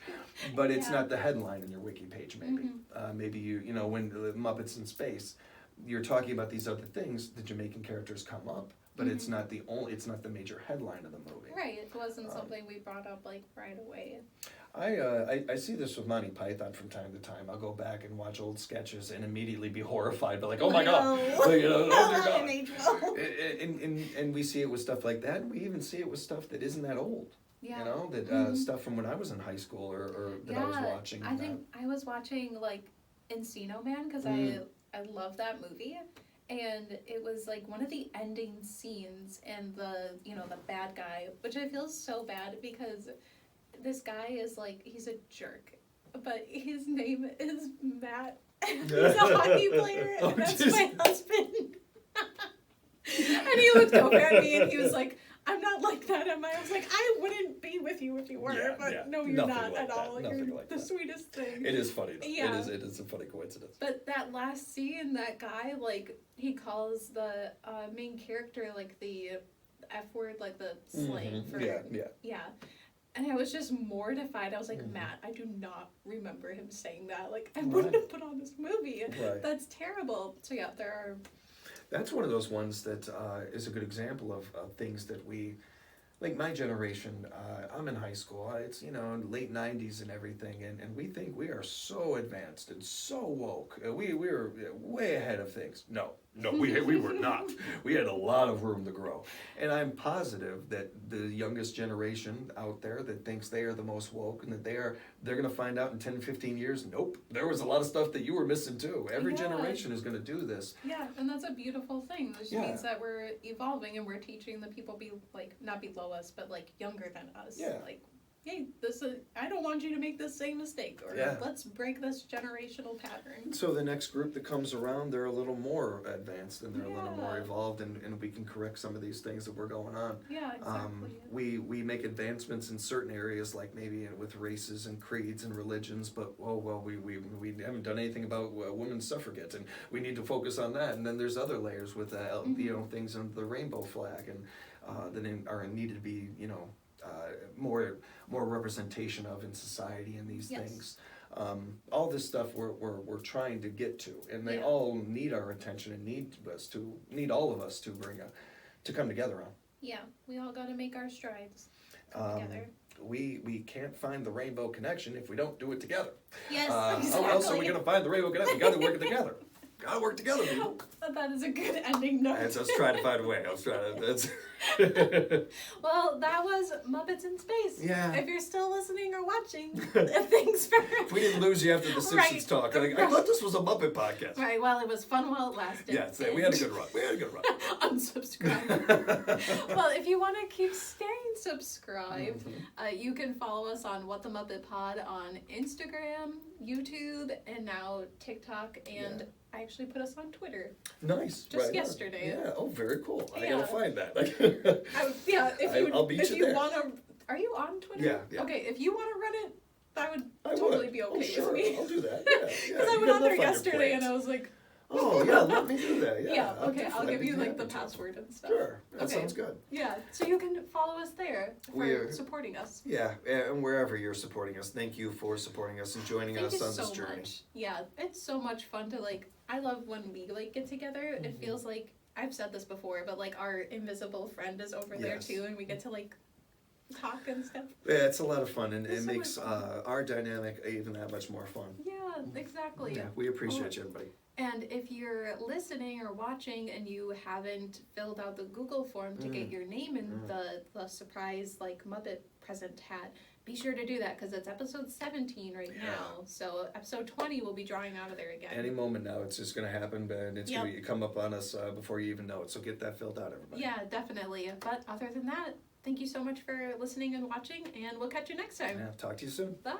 but it's not the headline in your wiki page maybe. Maybe when the Muppets in Space, you're talking about these other things, the Jamaican characters come up, but it's not the major headline of the movie. Right, it wasn't something we brought up like right away. I see this with Monty Python from time to time. I'll go back and watch old sketches and immediately be horrified, but like, oh my god, oh dear god. And we see it with stuff like that. We even see it with stuff that isn't that old. Stuff from when I was in high school or that I was watching. I think I was watching like Encino Man because I love that movie. And it was like one of the ending scenes, and the bad guy, which I feel so bad because this guy is like, he's a jerk, but his name is Matt, and he's a hockey player, and that's my husband. And he looked over at me and he was like, I'm not like that, am I? I was like, I wouldn't be with you if you were, no, you're not like at all. You're like the sweetest thing. It is funny though. Yeah. It is a funny coincidence. But that last scene, that guy, like, he calls the main character, like, the F word, like the slang for... Yeah. And I was just mortified. I was like, Matt, I do not remember him saying that. Like, I wouldn't have put on this movie. Right. That's terrible. So yeah, there are... That's one of those ones that is a good example of things that we like my generation, I'm in high school, it's, late 90s and everything, and we think we are so advanced and so woke. We're way ahead of things. No, we were not. We had a lot of room to grow. And I'm positive that the youngest generation out there that thinks they are the most woke and that they're going to find out in 10, 15 years, nope, there was a lot of stuff that you were missing too. Every generation is going to do this. Yeah, and that's a beautiful thing. Which Yeah. means that we're evolving and we're teaching the people not below us, but like younger than us. Yeah. Like, hey, I don't want you to make the same mistake, or let's break this generational pattern. So the next group that comes around, they're a little more advanced and they're a little more Yeah. evolved, and we can correct some of these things that were going on. Yeah, exactly. We make advancements in certain areas, like maybe with races and creeds and religions, but we haven't done anything about women's suffragette, and we need to focus on that. And then there's other layers with things under the rainbow flag, and that are needed to be more representation of in society and these Yes. things. All this stuff we're trying to get to, and they Yeah. all need our attention and need all of us to to come together on. Yeah, we all got to make our strides Um, together. We can't find the rainbow connection if we don't do it together. Yes, How exactly. else are we gonna find the rainbow connection? We gotta work it together. Gotta work together, people. That is a good ending note. I was trying to find a way. That's Well, that was Muppets in Space. Yeah. If you're still listening or watching, thanks for. We didn't lose you after the Simpsons Right. talk. I thought this was a Muppet podcast. Right, well, it was fun while it lasted. Yes, we had a good run. Unsubscribe. Well, if you want to keep staying subscribed, Mm-hmm. you can follow us on What the Muppet Pod on Instagram, YouTube, and now TikTok, and I actually put us on Twitter. Nice. Just right yesterday. On. Yeah. Oh, very cool. I Yeah. gotta find that. If I'll beat you there. want to, are you on Twitter? Yeah. Okay, if you want to run it, that would I totally would. be okay sure. with me. I'll do that. Yeah. Because I went on there yesterday and I was like, Oh yeah, let me do that. Yeah. yeah, okay, I'll definitely give you be like the happy to. password and stuff. Sure, that Okay. sounds good. Yeah, so you can follow us there We're- for supporting us. Yeah, and wherever you're supporting us, thank you for supporting us and joining Thank us you on so this journey. much. Yeah, it's so much fun to I love when we get together. It Mm-hmm. feels like, I've said this before, but our invisible friend is over there Yes. too, and we get to talk and stuff. Yeah, it's a lot of fun, and It's it so makes much fun. our dynamic even that much more fun. Yeah, exactly. Yeah, we appreciate you, everybody. And if you're listening or watching and you haven't filled out the Google form to get your name in the surprise Muppet present hat, be sure to do that because it's episode 17 right now. So episode 20 will be drawing out of there again. Any moment now, it's just going to happen, and it's going to come up on us before you even know it. So get that filled out, everybody. Yeah, definitely. But other than that, thank you so much for listening and watching, and we'll catch you next time. Yeah, talk to you soon. Bye.